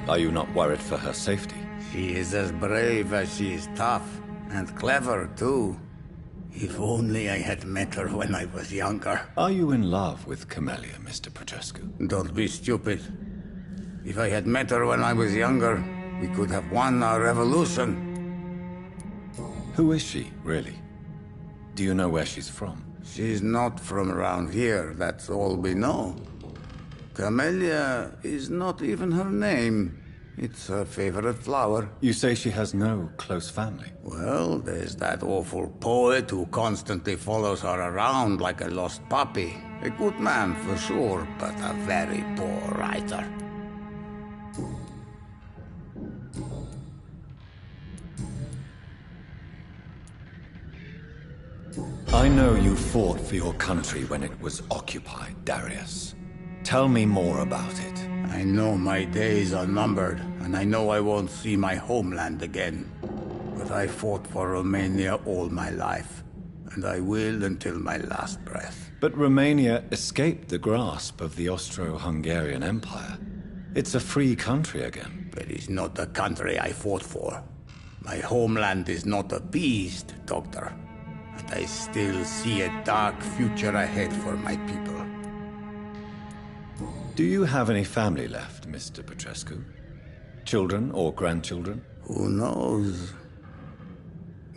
[SPEAKER 2] Are you not worried for her safety?
[SPEAKER 8] She is as brave as she is tough, and clever, too. If only I had met her when I was younger.
[SPEAKER 2] Are you in love with Camellia, Mr. Petrescu?
[SPEAKER 8] Don't be stupid. If I had met her when I was younger, we could have won our revolution.
[SPEAKER 2] Who is she, really? Do you know where she's from?
[SPEAKER 8] She's not from around here, that's all we know. Camellia is not even her name. It's her favorite flower.
[SPEAKER 2] You say she has no close family?
[SPEAKER 8] Well, there's that awful poet who constantly follows her around like a lost puppy. A good man for sure, but a very poor writer.
[SPEAKER 2] I know you fought for your country when it was occupied, Darius. Tell me more about it.
[SPEAKER 8] I know my days are numbered, and I know I won't see my homeland again. But I fought for Romania all my life, and I will until my last breath.
[SPEAKER 2] But Romania escaped the grasp of the Austro-Hungarian Empire. It's a free country again.
[SPEAKER 8] But it's not the country I fought for. My homeland is not appeased, Doctor. And I still see a dark future ahead for my people.
[SPEAKER 2] Do you have any family left, Mr. Petrescu? Children or grandchildren?
[SPEAKER 8] Who knows?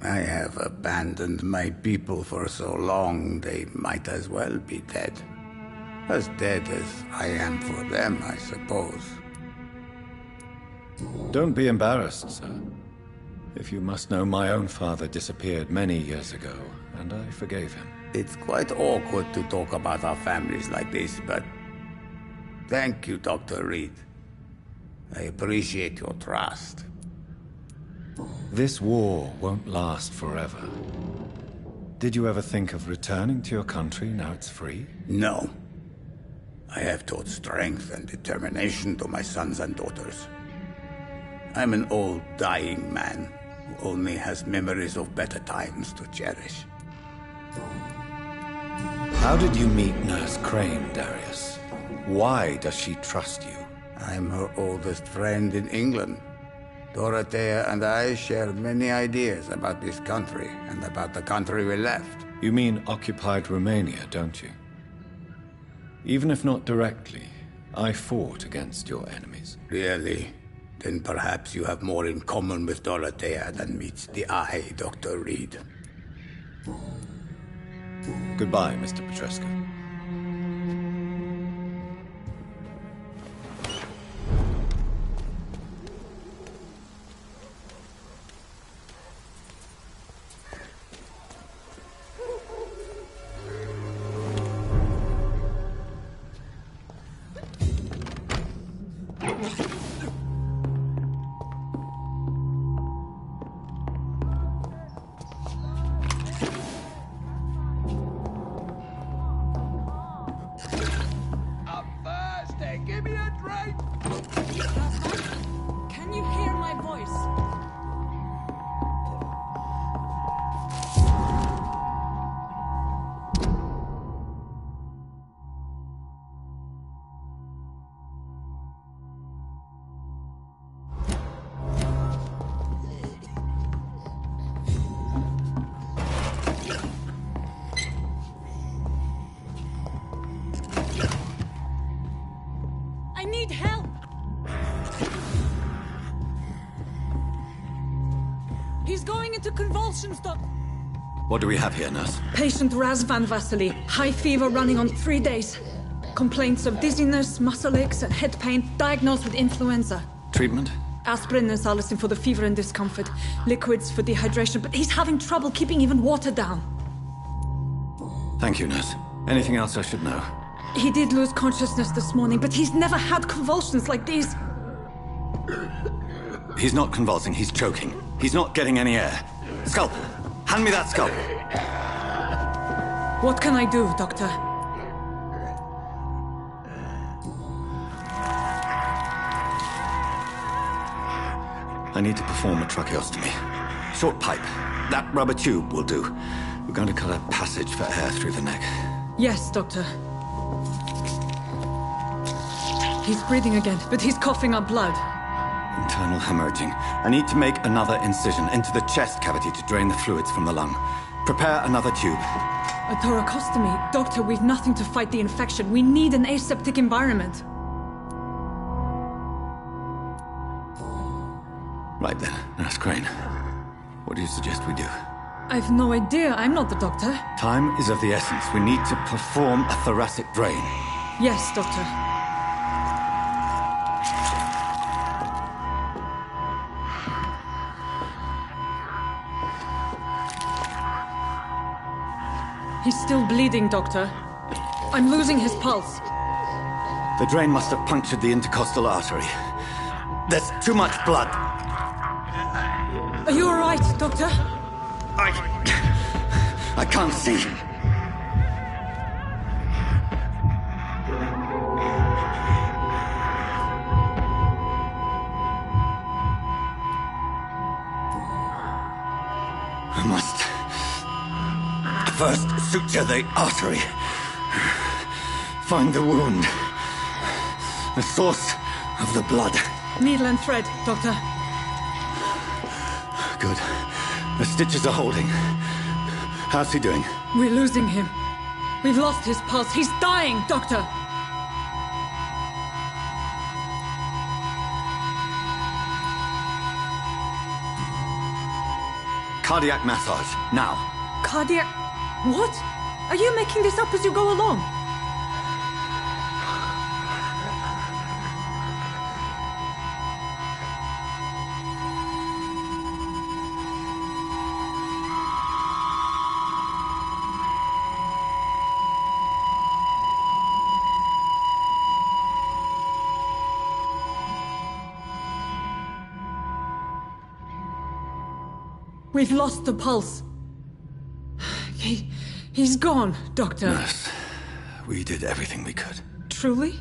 [SPEAKER 8] I have abandoned my people for so long, they might as well be dead. As dead as I am for them, I suppose.
[SPEAKER 2] Don't be embarrassed, sir. If you must know, my own father disappeared many years ago, and I forgave him.
[SPEAKER 8] It's quite awkward to talk about our families like this, but thank you, Dr. Reed. I appreciate your trust.
[SPEAKER 2] This war won't last forever. Did you ever think of returning to your country now it's free?
[SPEAKER 8] No. I have taught strength and determination to my sons and daughters. I'm an old, dying man who only has memories of better times to cherish.
[SPEAKER 2] How did you meet Nurse Crane, Darius? Why does she trust you?
[SPEAKER 8] I'm her oldest friend in England. Dorothea and I share many ideas about this country and about the country we left.
[SPEAKER 2] You mean occupied Romania, don't you? Even if not directly, I fought against your enemies.
[SPEAKER 8] Really? Then perhaps you have more in common with Dorothea than meets the eye, Dr. Reed.
[SPEAKER 2] Goodbye, Mr. Petrescu.
[SPEAKER 9] Can you hear my voice? I need help! He's going into convulsions, Doc.
[SPEAKER 2] What do we have here, nurse?
[SPEAKER 9] Patient Razvan Vasily. High fever running on 3 days. Complaints of dizziness, muscle aches, and head pain. Diagnosed with influenza.
[SPEAKER 2] Treatment?
[SPEAKER 9] Aspirin and salicin for the fever and discomfort. Liquids for dehydration, but he's having trouble keeping even water down.
[SPEAKER 2] Thank you, nurse. Anything else I should know?
[SPEAKER 9] He did lose consciousness this morning, but he's never had convulsions like these.
[SPEAKER 2] He's not convulsing, he's choking. He's not getting any air. Sculp! Hand me that sculp!
[SPEAKER 9] What can I do, Doctor?
[SPEAKER 2] I need to perform a tracheostomy. Short pipe. That rubber tube will do. We're going to cut a passage for air through the neck.
[SPEAKER 9] Yes, Doctor. He's breathing again, but he's coughing up blood.
[SPEAKER 2] Internal hemorrhaging. I need to make another incision into the chest cavity to drain the fluids from the lung. Prepare another tube.
[SPEAKER 9] A thoracostomy? Doctor, we've nothing to fight the infection. We need an aseptic environment.
[SPEAKER 2] Right then, Nurse Crane. What do you suggest we do?
[SPEAKER 9] I've no idea. I'm not the doctor.
[SPEAKER 2] Time is of the essence. We need to perform a thoracic drain.
[SPEAKER 9] Yes, Doctor. He's still bleeding, Doctor. I'm losing his pulse.
[SPEAKER 2] The drain must have punctured the intercostal artery. There's too much blood.
[SPEAKER 9] Are you all right, Doctor?
[SPEAKER 2] I can't see. I must first suture the artery. Find the wound. The source of the blood.
[SPEAKER 9] Needle and thread, Doctor.
[SPEAKER 2] Good. The stitches are holding. How's he doing?
[SPEAKER 9] We're losing him. We've lost his pulse. He's dying, Doctor!
[SPEAKER 2] Cardiac massage, now.
[SPEAKER 9] Cardiac... What? Are you making this up as you go along? We've lost the pulse. He's gone, Doctor.
[SPEAKER 2] Nurse, we did everything we could.
[SPEAKER 9] Truly?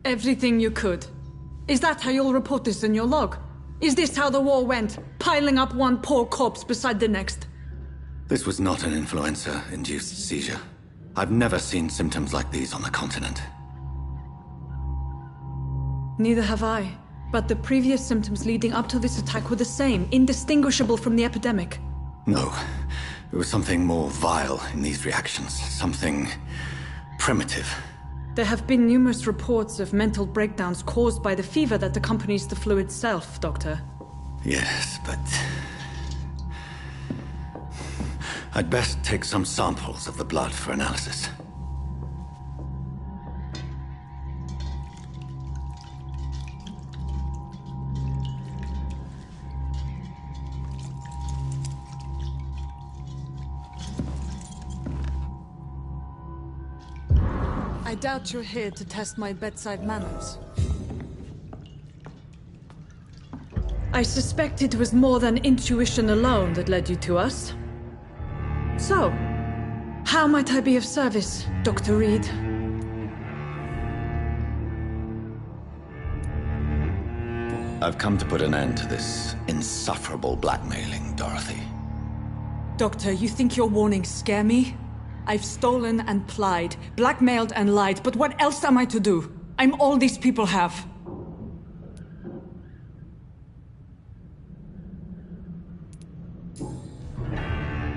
[SPEAKER 9] Everything you could? Is that how you'll report this in your log? Is this how the war went? Piling up one poor corpse beside the next?
[SPEAKER 2] This was not an influenza-induced seizure. I've never seen symptoms like these on the continent.
[SPEAKER 9] Neither have I. But the previous symptoms leading up to this attack were the same, indistinguishable from the epidemic.
[SPEAKER 2] No. There was something more vile in these reactions. Something primitive.
[SPEAKER 9] There have been numerous reports of mental breakdowns caused by the fever that accompanies the flu itself, Doctor.
[SPEAKER 2] Yes, but... I'd best take some samples of the blood for analysis.
[SPEAKER 9] I doubt you're here to test my bedside manners. I suspect it was more than intuition alone that led you to us. So, how might I be of service, Dr. Reed?
[SPEAKER 2] I've come to put an end to this insufferable blackmailing, Dorothy.
[SPEAKER 9] Doctor, you think your warnings scare me? I've stolen and plied, blackmailed and lied, but what else am I to do? I'm all these people have.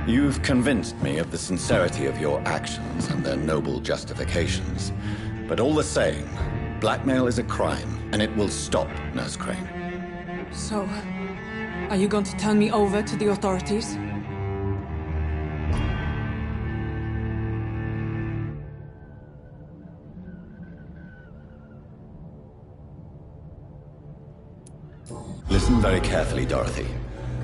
[SPEAKER 2] You've convinced me of the sincerity of your actions and their noble justifications. But all the same, blackmail is a crime, and it will stop, Nurse Crane.
[SPEAKER 9] So, are you going to turn me over to the authorities?
[SPEAKER 2] Listen very carefully, Dorothy.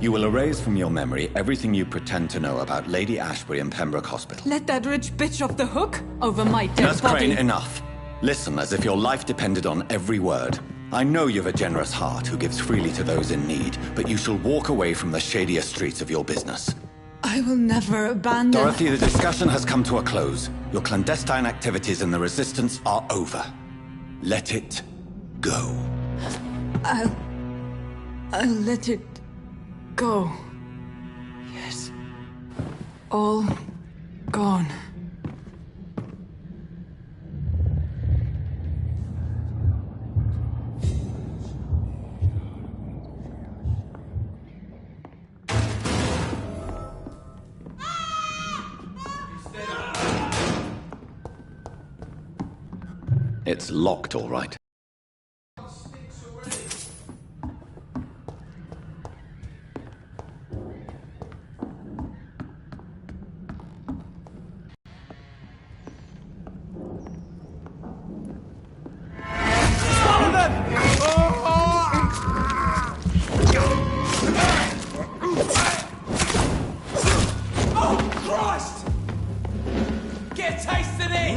[SPEAKER 2] You will erase from your memory everything you pretend to know about Lady Ashbury and Pembroke Hospital.
[SPEAKER 9] Let that rich bitch off the hook over my dead
[SPEAKER 2] Nurse
[SPEAKER 9] body.
[SPEAKER 2] Crane, enough. Listen as if your life depended on every word. I know you've a generous heart who gives freely to those in need, but you shall walk away from the shadier streets of your business.
[SPEAKER 9] I will never abandon...
[SPEAKER 2] Dorothy, the discussion has come to a close. Your clandestine activities in the Resistance are over. Let it go.
[SPEAKER 9] I'll let it go. Yes. All gone.
[SPEAKER 2] It's locked, all right.
[SPEAKER 4] Oh, Christ! Get a taste of this!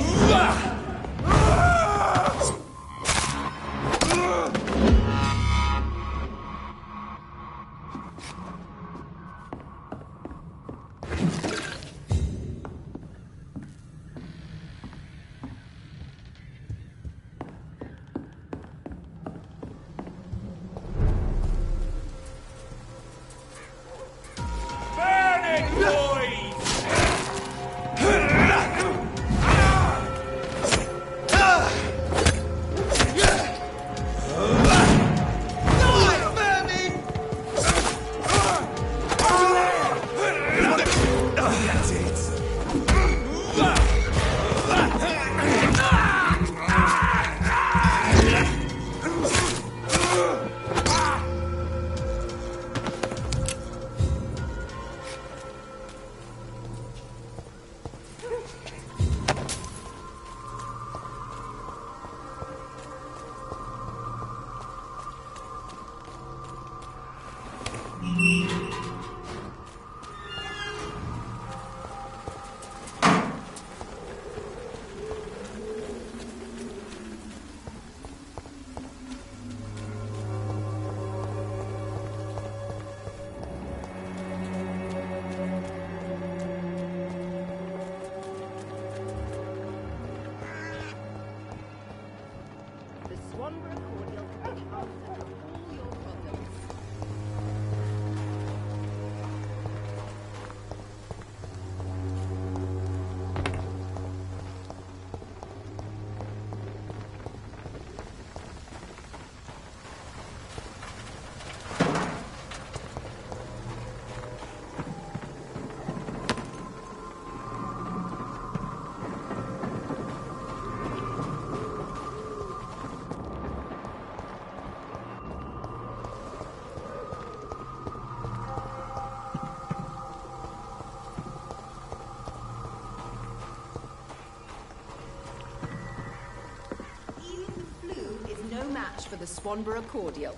[SPEAKER 7] For the Swanborough cordial.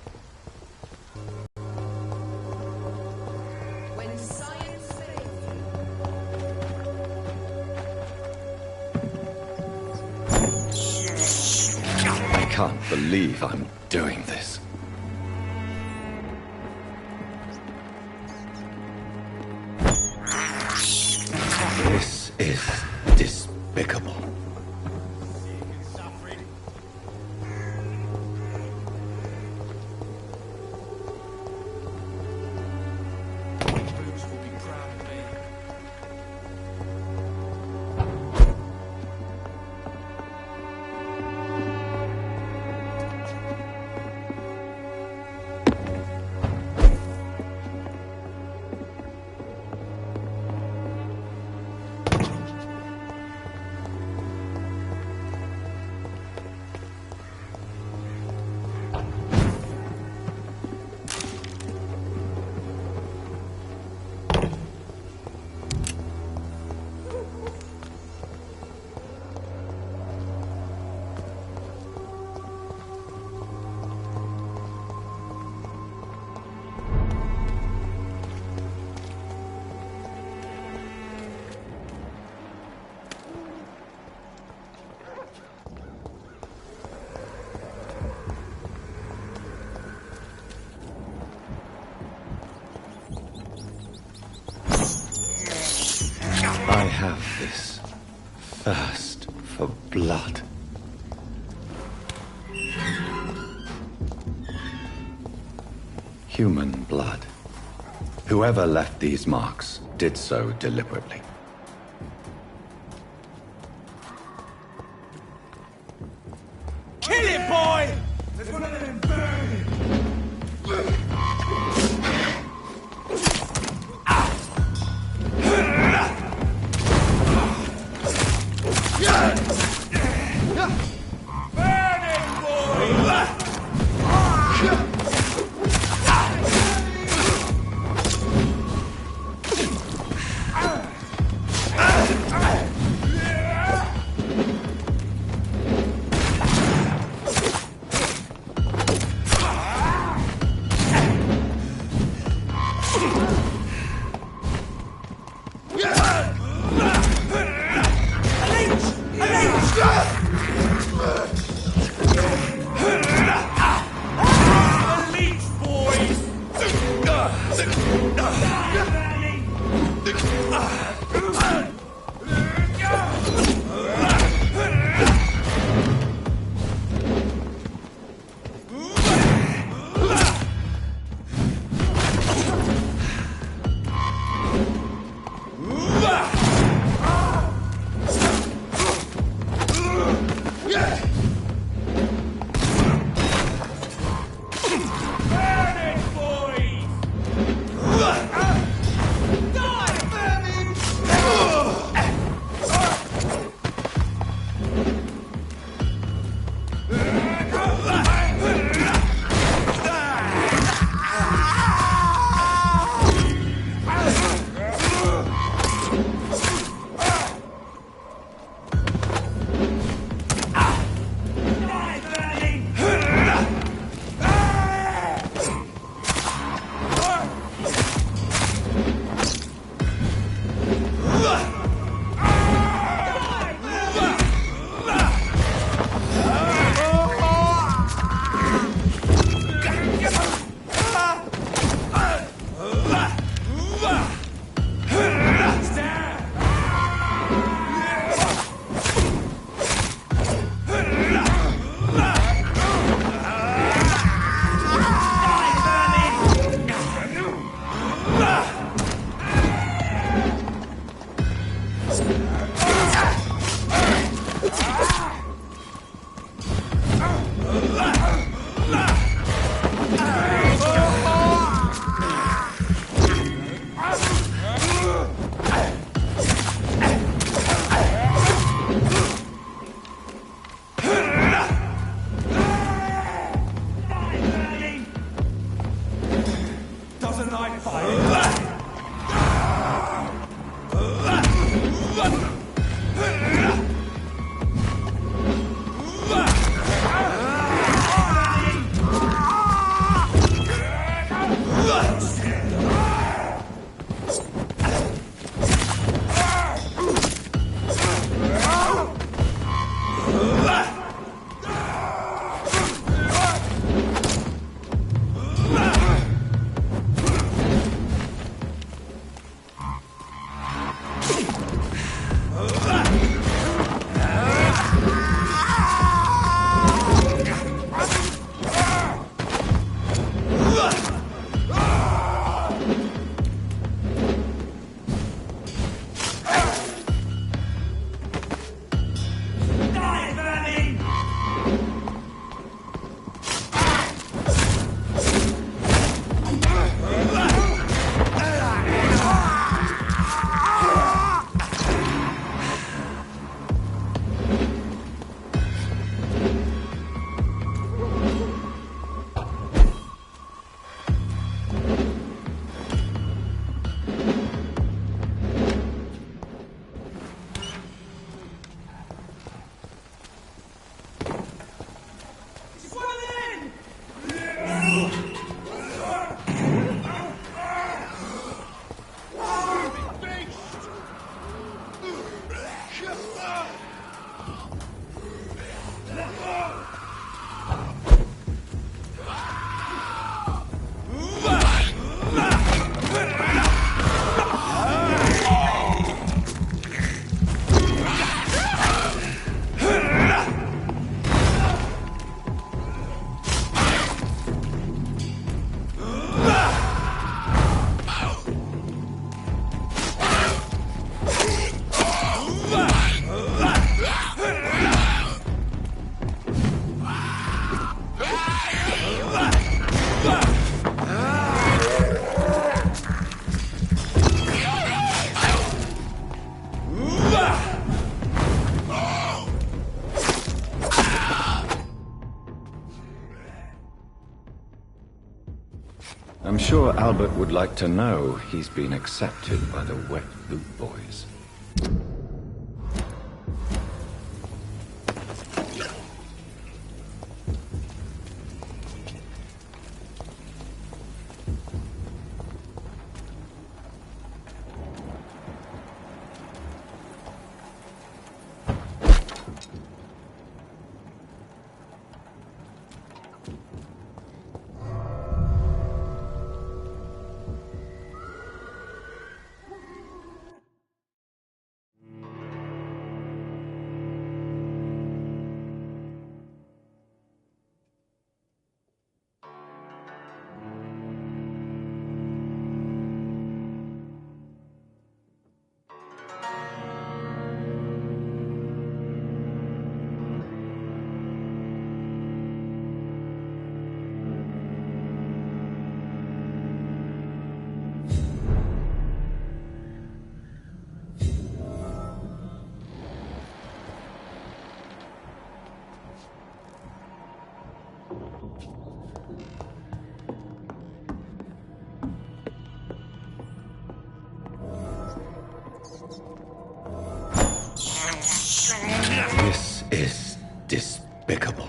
[SPEAKER 7] When science says...
[SPEAKER 2] I can't believe I'm doing this. This is despicable. I have this thirst for blood. Human blood. Whoever left these marks did so deliberately.
[SPEAKER 3] Kill it, boy! There's one of them burning!
[SPEAKER 2] I'm sure Albert would like to know he's been accepted by the Wet Boot Boys. This is despicable.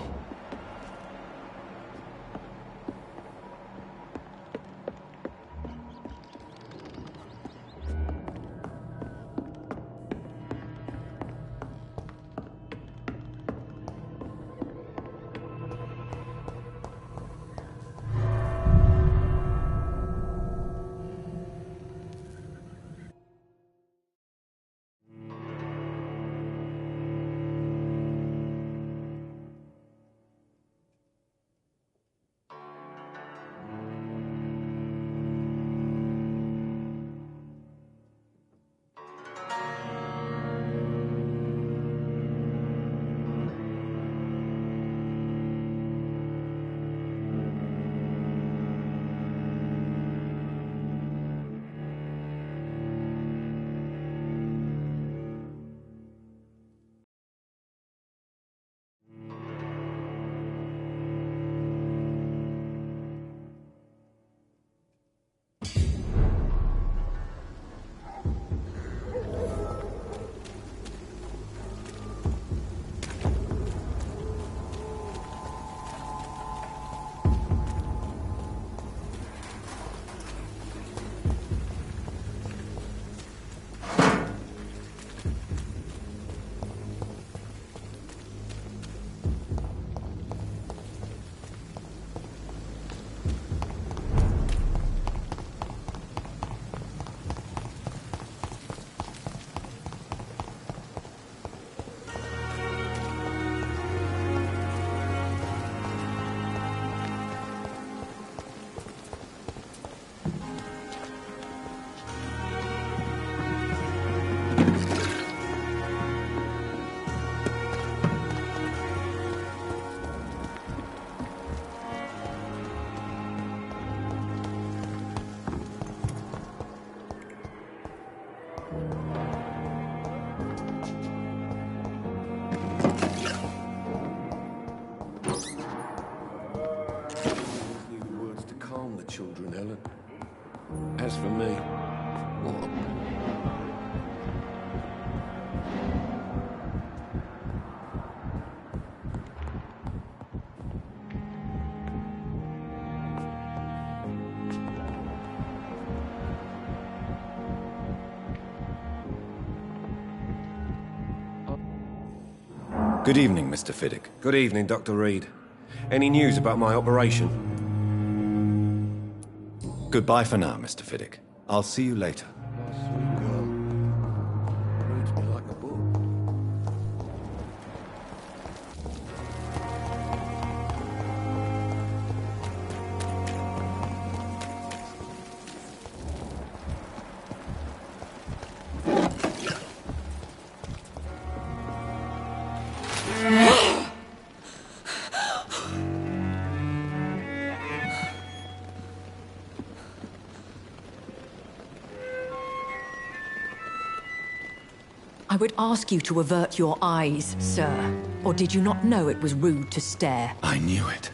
[SPEAKER 11] Children, Helen. As for me, what?
[SPEAKER 2] Good evening, Mr. Fiddick.
[SPEAKER 11] Good evening, Dr. Reed. Any news about my operation?
[SPEAKER 2] Goodbye for now, Mr. Fiddick. I'll see you later.
[SPEAKER 11] Sweet girl. Reads me like a book.
[SPEAKER 15] I would ask you to avert your eyes, sir. Or did you not know it was rude to stare?
[SPEAKER 2] I knew it.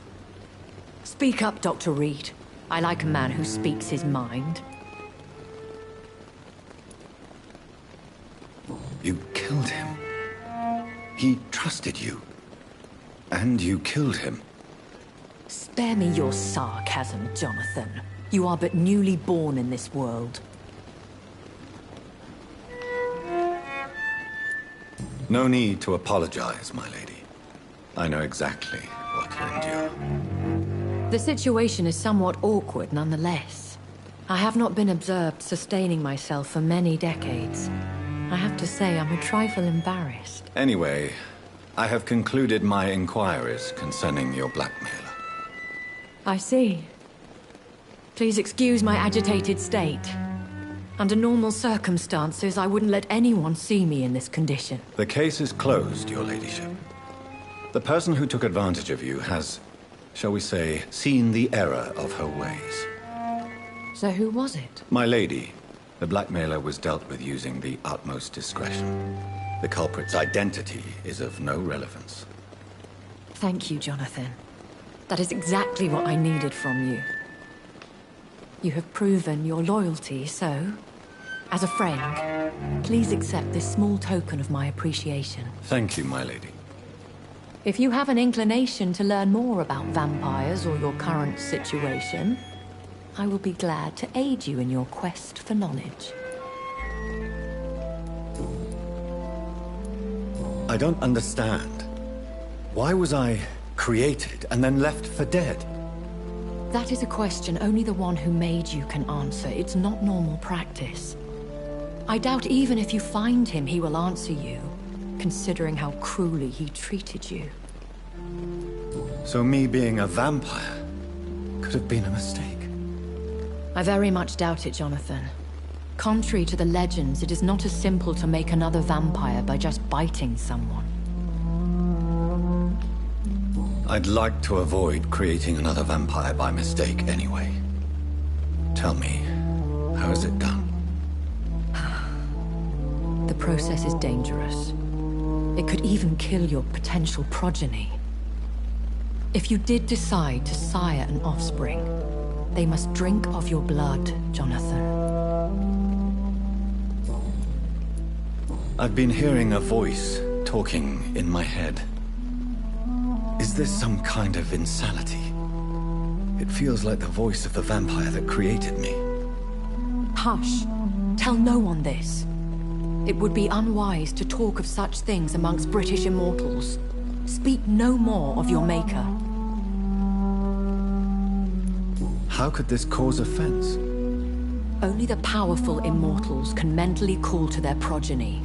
[SPEAKER 15] Speak up, Dr. Reed. I like a man who speaks his mind.
[SPEAKER 2] You killed him. He trusted you. And you killed him.
[SPEAKER 15] Spare me your sarcasm, Jonathan. You are but newly born in this world.
[SPEAKER 2] No need to apologize, my lady. I know exactly what to endure.
[SPEAKER 15] The situation is somewhat awkward nonetheless. I have not been observed sustaining myself for many decades. I have to say I'm a trifle embarrassed.
[SPEAKER 2] Anyway, I have concluded my inquiries concerning your blackmailer.
[SPEAKER 15] I see. Please excuse my agitated state. Under normal circumstances, I wouldn't let anyone see me in this condition.
[SPEAKER 2] The case is closed, your ladyship. The person who took advantage of you has, shall we say, seen the error of her ways.
[SPEAKER 15] So who was it?
[SPEAKER 2] My lady, the blackmailer was dealt with using the utmost discretion. The culprit's identity is of no relevance.
[SPEAKER 15] Thank you, Jonathan. That is exactly what I needed from you. You have proven your loyalty, so, as a friend, please accept this small token of my appreciation.
[SPEAKER 2] Thank you, my lady.
[SPEAKER 15] If you have an inclination to learn more about vampires or your current situation, I will be glad to aid you in your quest for knowledge.
[SPEAKER 2] I don't understand. Why was I created and then left for dead?
[SPEAKER 15] That is a question only the one who made you can answer. It's not normal practice. I doubt even if you find him, he will answer you, considering how cruelly he treated you.
[SPEAKER 2] So me being a vampire could have been a mistake.
[SPEAKER 15] I very much doubt it, Jonathan. Contrary to the legends, it is not as simple to make another vampire by just biting someone.
[SPEAKER 2] I'd like to avoid creating another vampire by mistake anyway. Tell me, how is it done?
[SPEAKER 15] The process is dangerous. It could even kill your potential progeny. If you did decide to sire an offspring, they must drink of your blood, Jonathan.
[SPEAKER 2] I've been hearing a voice talking in my head. Is this some kind of insanity? It feels like the voice of the vampire that created me.
[SPEAKER 15] Hush. Tell no one this. It would be unwise to talk of such things amongst British immortals. Speak no more of your maker.
[SPEAKER 2] How could this cause offense?
[SPEAKER 15] Only the powerful immortals can mentally call to their progeny.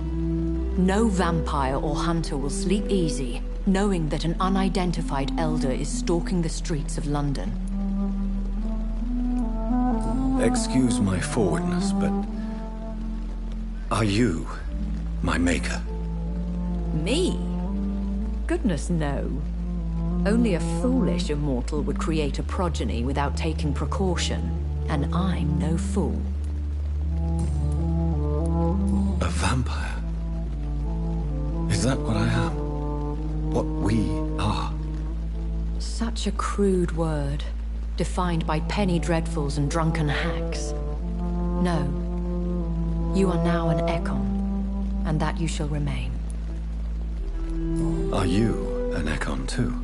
[SPEAKER 15] No vampire or hunter will sleep easy, knowing that an unidentified elder is stalking the streets of London.
[SPEAKER 2] Excuse my forwardness, but... are you my maker?
[SPEAKER 15] Me? Goodness, no. Only a foolish immortal would create a progeny without taking precaution, and I'm no fool.
[SPEAKER 2] A vampire? Is that what I am? What we are?
[SPEAKER 15] Such a crude word, defined by penny dreadfuls and drunken hacks. No. You are now an Ekon, and that you shall remain.
[SPEAKER 2] Are you an Ekon too?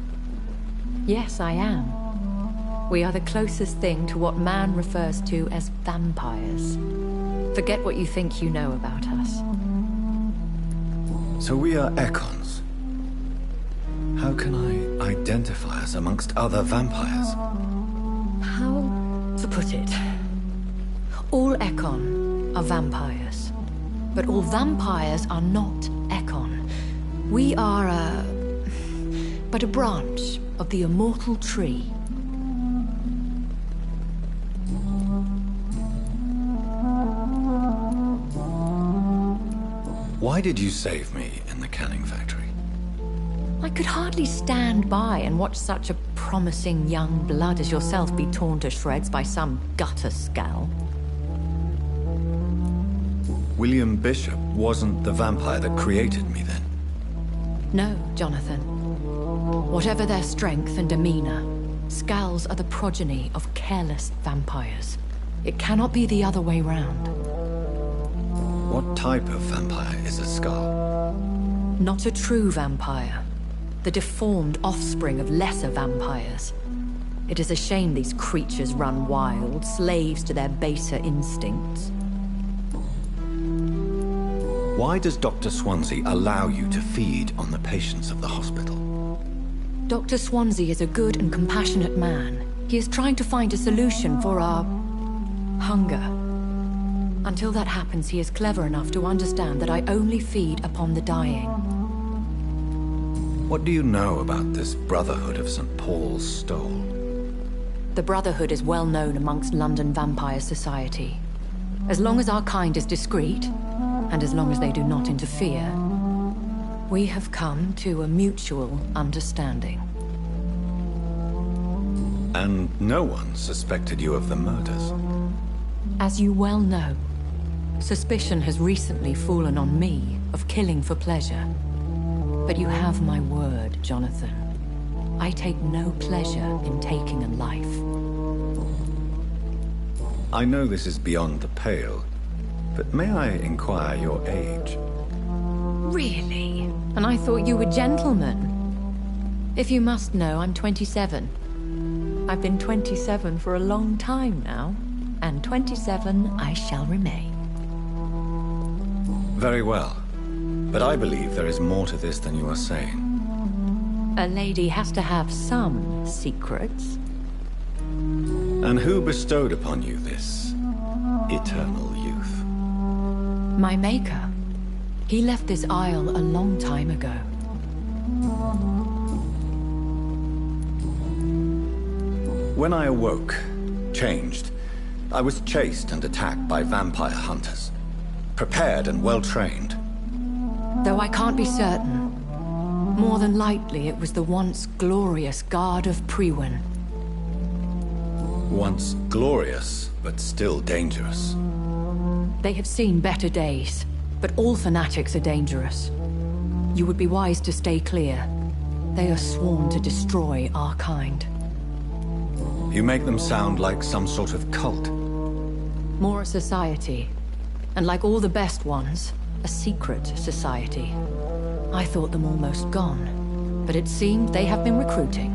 [SPEAKER 15] Yes, I am. We are the closest thing to what man refers to as vampires. Forget what you think you know about us.
[SPEAKER 2] So we are Ekons. How can I identify us amongst other vampires?
[SPEAKER 15] How to put it? All Ekon are vampires. But all vampires are not Ekon. We are but a branch of the immortal tree.
[SPEAKER 2] Why did you save me in the canning factory?
[SPEAKER 15] I could hardly stand by and watch such a promising young blood as yourself be torn to shreds by some gutter scowl.
[SPEAKER 2] William Bishop wasn't the vampire that created me then?
[SPEAKER 15] No, Jonathan. Whatever their strength and demeanor, Skulls are the progeny of careless vampires. It cannot be the other way round.
[SPEAKER 2] What type of vampire is a Skull?
[SPEAKER 15] Not a true vampire. The deformed offspring of lesser vampires. It is a shame these creatures run wild, slaves to their baser instincts.
[SPEAKER 2] Why does Dr. Swansea allow you to feed on the patients of the hospital?
[SPEAKER 15] Dr. Swansea is a good and compassionate man. He is trying to find a solution for our hunger. Until that happens, he is clever enough to understand that I only feed upon the dying.
[SPEAKER 2] What do you know about this Brotherhood of St. Paul's Stole?
[SPEAKER 15] The Brotherhood is well known amongst London Vampire Society. As long as our kind is discreet, and as long as they do not interfere, we have come to a mutual understanding.
[SPEAKER 2] And no one suspected you of the murders?
[SPEAKER 15] As you well know, suspicion has recently fallen on me of killing for pleasure. But you have my word, Jonathan. I take no pleasure in taking a life.
[SPEAKER 2] I know this is beyond the pale, but may I inquire your age?
[SPEAKER 15] Really? And I thought you were gentlemen. If you must know, I'm 27. I've been 27 for a long time now, and 27 I shall remain.
[SPEAKER 2] Very well. But I believe there is more to this than you are saying.
[SPEAKER 15] A lady has to have some secrets.
[SPEAKER 2] And who bestowed upon you this eternal youth?
[SPEAKER 15] My maker. He left this isle a long time ago.
[SPEAKER 2] When I awoke, changed, I was chased and attacked by vampire hunters. Prepared and well-trained.
[SPEAKER 15] Though I can't be certain. More than likely, it was the once glorious Guard of Priwen.
[SPEAKER 2] Once glorious, but still dangerous.
[SPEAKER 15] They have seen better days, but all fanatics are dangerous. You would be wise to stay clear. They are sworn to destroy our kind.
[SPEAKER 2] You make them sound like some sort of cult.
[SPEAKER 15] More a society. And like all the best ones, a secret society. I thought them almost gone, but it seemed they have been recruiting.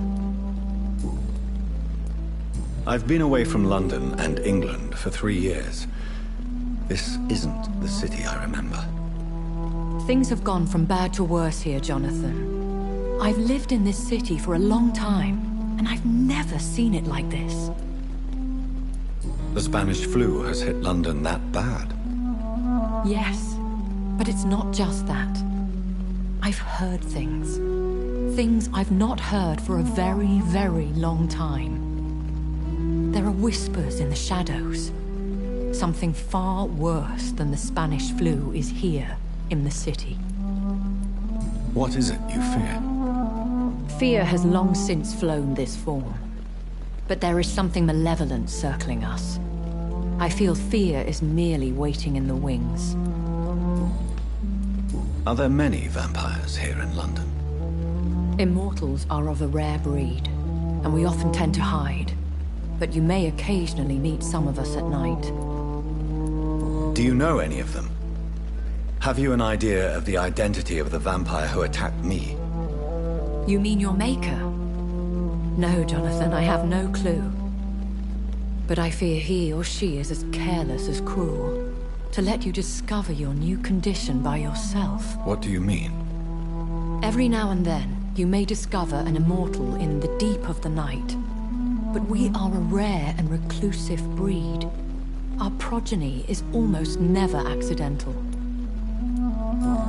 [SPEAKER 2] I've been away from London and England for 3 years. This isn't the city I remember.
[SPEAKER 15] Things have gone from bad to worse here, Jonathan. I've lived in this city for a long time, and I've never seen it like this.
[SPEAKER 2] The Spanish flu has hit London that bad.
[SPEAKER 15] Yes, but it's not just that. I've heard things. Things I've not heard for a very, very long time. There are whispers in the shadows. Something far worse than the Spanish flu is here in the city.
[SPEAKER 2] What is it you fear?
[SPEAKER 15] Fear has long since flown this form. But there is something malevolent circling us. I feel fear is merely waiting in the wings.
[SPEAKER 2] Are there many vampires here in London?
[SPEAKER 15] Immortals are of a rare breed, and we often tend to hide. But you may occasionally meet some of us at night.
[SPEAKER 2] Do you know any of them? Have you an idea of the identity of the vampire who attacked me?
[SPEAKER 15] You mean your maker? No, Jonathan, I have no clue. But I fear he or she is as careless as cruel. To let you discover your new condition by yourself.
[SPEAKER 2] What do you mean?
[SPEAKER 15] Every now and then, you may discover an immortal in the deep of the night. But we are a rare and reclusive breed. Our progeny is almost never accidental.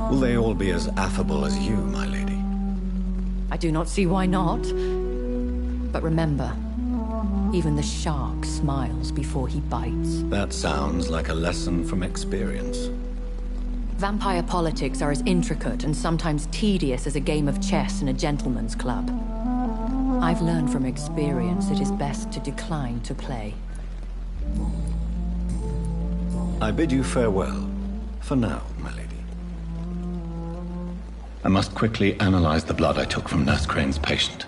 [SPEAKER 2] Will they all be as affable as you, my lady?
[SPEAKER 15] I do not see why not. But remember, even the shark smiles before he bites.
[SPEAKER 2] That sounds like a lesson from experience.
[SPEAKER 15] Vampire politics are as intricate and sometimes tedious as a game of chess in a gentleman's club. I've learned from experience it is best to decline to play.
[SPEAKER 2] I bid you farewell, for now, my lady. I must quickly analyze the blood I took from Nurse Crane's patient.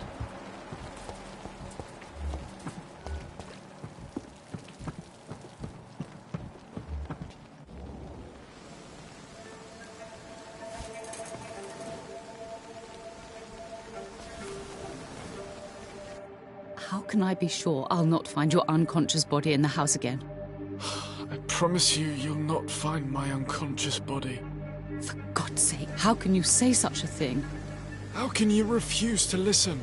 [SPEAKER 16] can I be sure I'll not find your unconscious body in the house again?
[SPEAKER 17] I promise you'll not find my unconscious body.
[SPEAKER 16] For God's sake, how can you say such a thing?
[SPEAKER 17] How can you refuse to listen?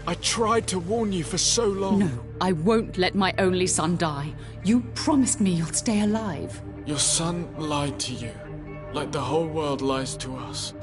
[SPEAKER 17] I tried to warn you for so long.
[SPEAKER 16] No, I won't let my only son die. You promised me you'll stay alive.
[SPEAKER 17] Your son lied to you, like the whole world lies to us.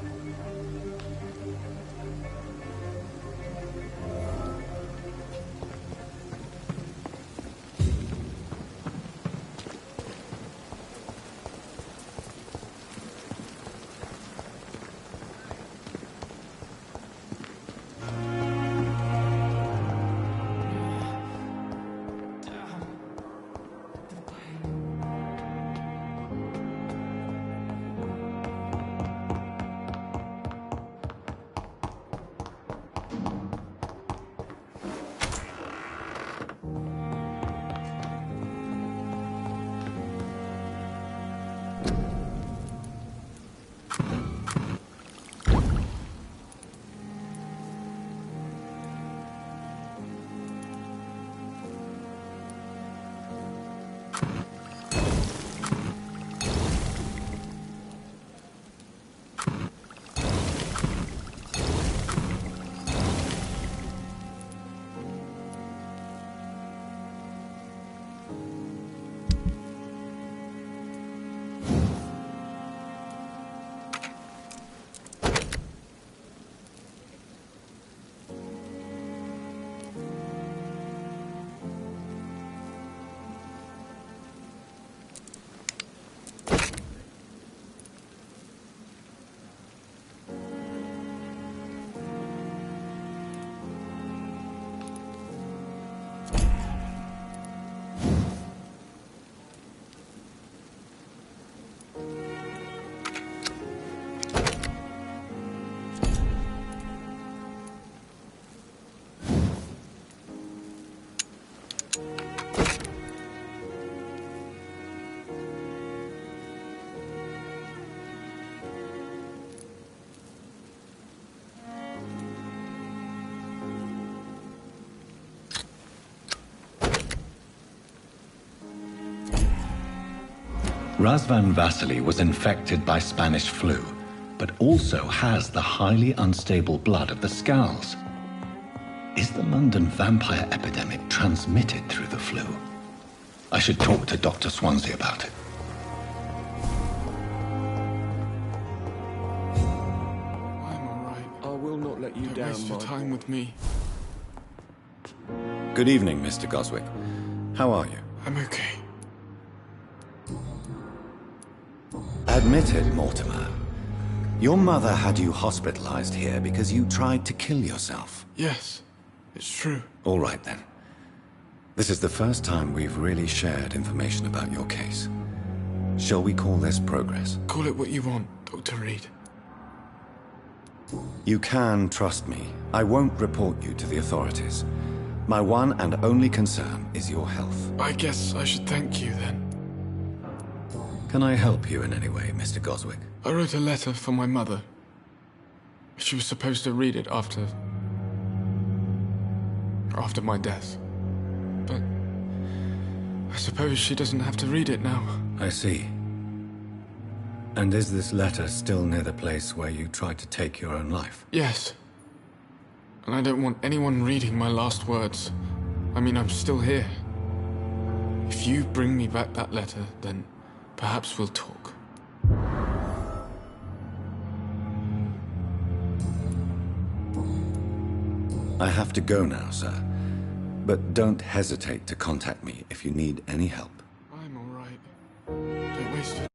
[SPEAKER 2] Razvan Vasily was infected by Spanish flu, but also has the highly unstable blood of the Scowls. Is the London vampire epidemic transmitted through the flu? I should talk to Dr. Swansea about it.
[SPEAKER 17] I'm all right. I will not let you down, waste your time with me.
[SPEAKER 2] Good evening, Mr. Goswick. How are you?
[SPEAKER 17] I'm okay.
[SPEAKER 2] Admit it, Mortimer. Your mother had you hospitalized here because you tried to kill yourself.
[SPEAKER 17] Yes, it's true.
[SPEAKER 2] All right, then. This is the first time we've really shared information about your case. Shall we call this progress?
[SPEAKER 17] Call it what you want, Dr. Reed.
[SPEAKER 2] You can trust me. I won't report you to the authorities. My one and only concern is your health.
[SPEAKER 17] I guess I should thank you, then.
[SPEAKER 2] Can I help you in any way, Mr. Goswick?
[SPEAKER 17] I wrote a letter for my mother. She was supposed to read it after my death. But I suppose she doesn't have to read it now.
[SPEAKER 2] I see. And is this letter still near the place where you tried to take your own life?
[SPEAKER 17] Yes. And I don't want anyone reading my last words. I mean, I'm still here. If you bring me back that letter, then perhaps we'll talk.
[SPEAKER 2] I have to go now, sir. But don't hesitate to contact me if you need any help.
[SPEAKER 17] I'm all right. Don't waste your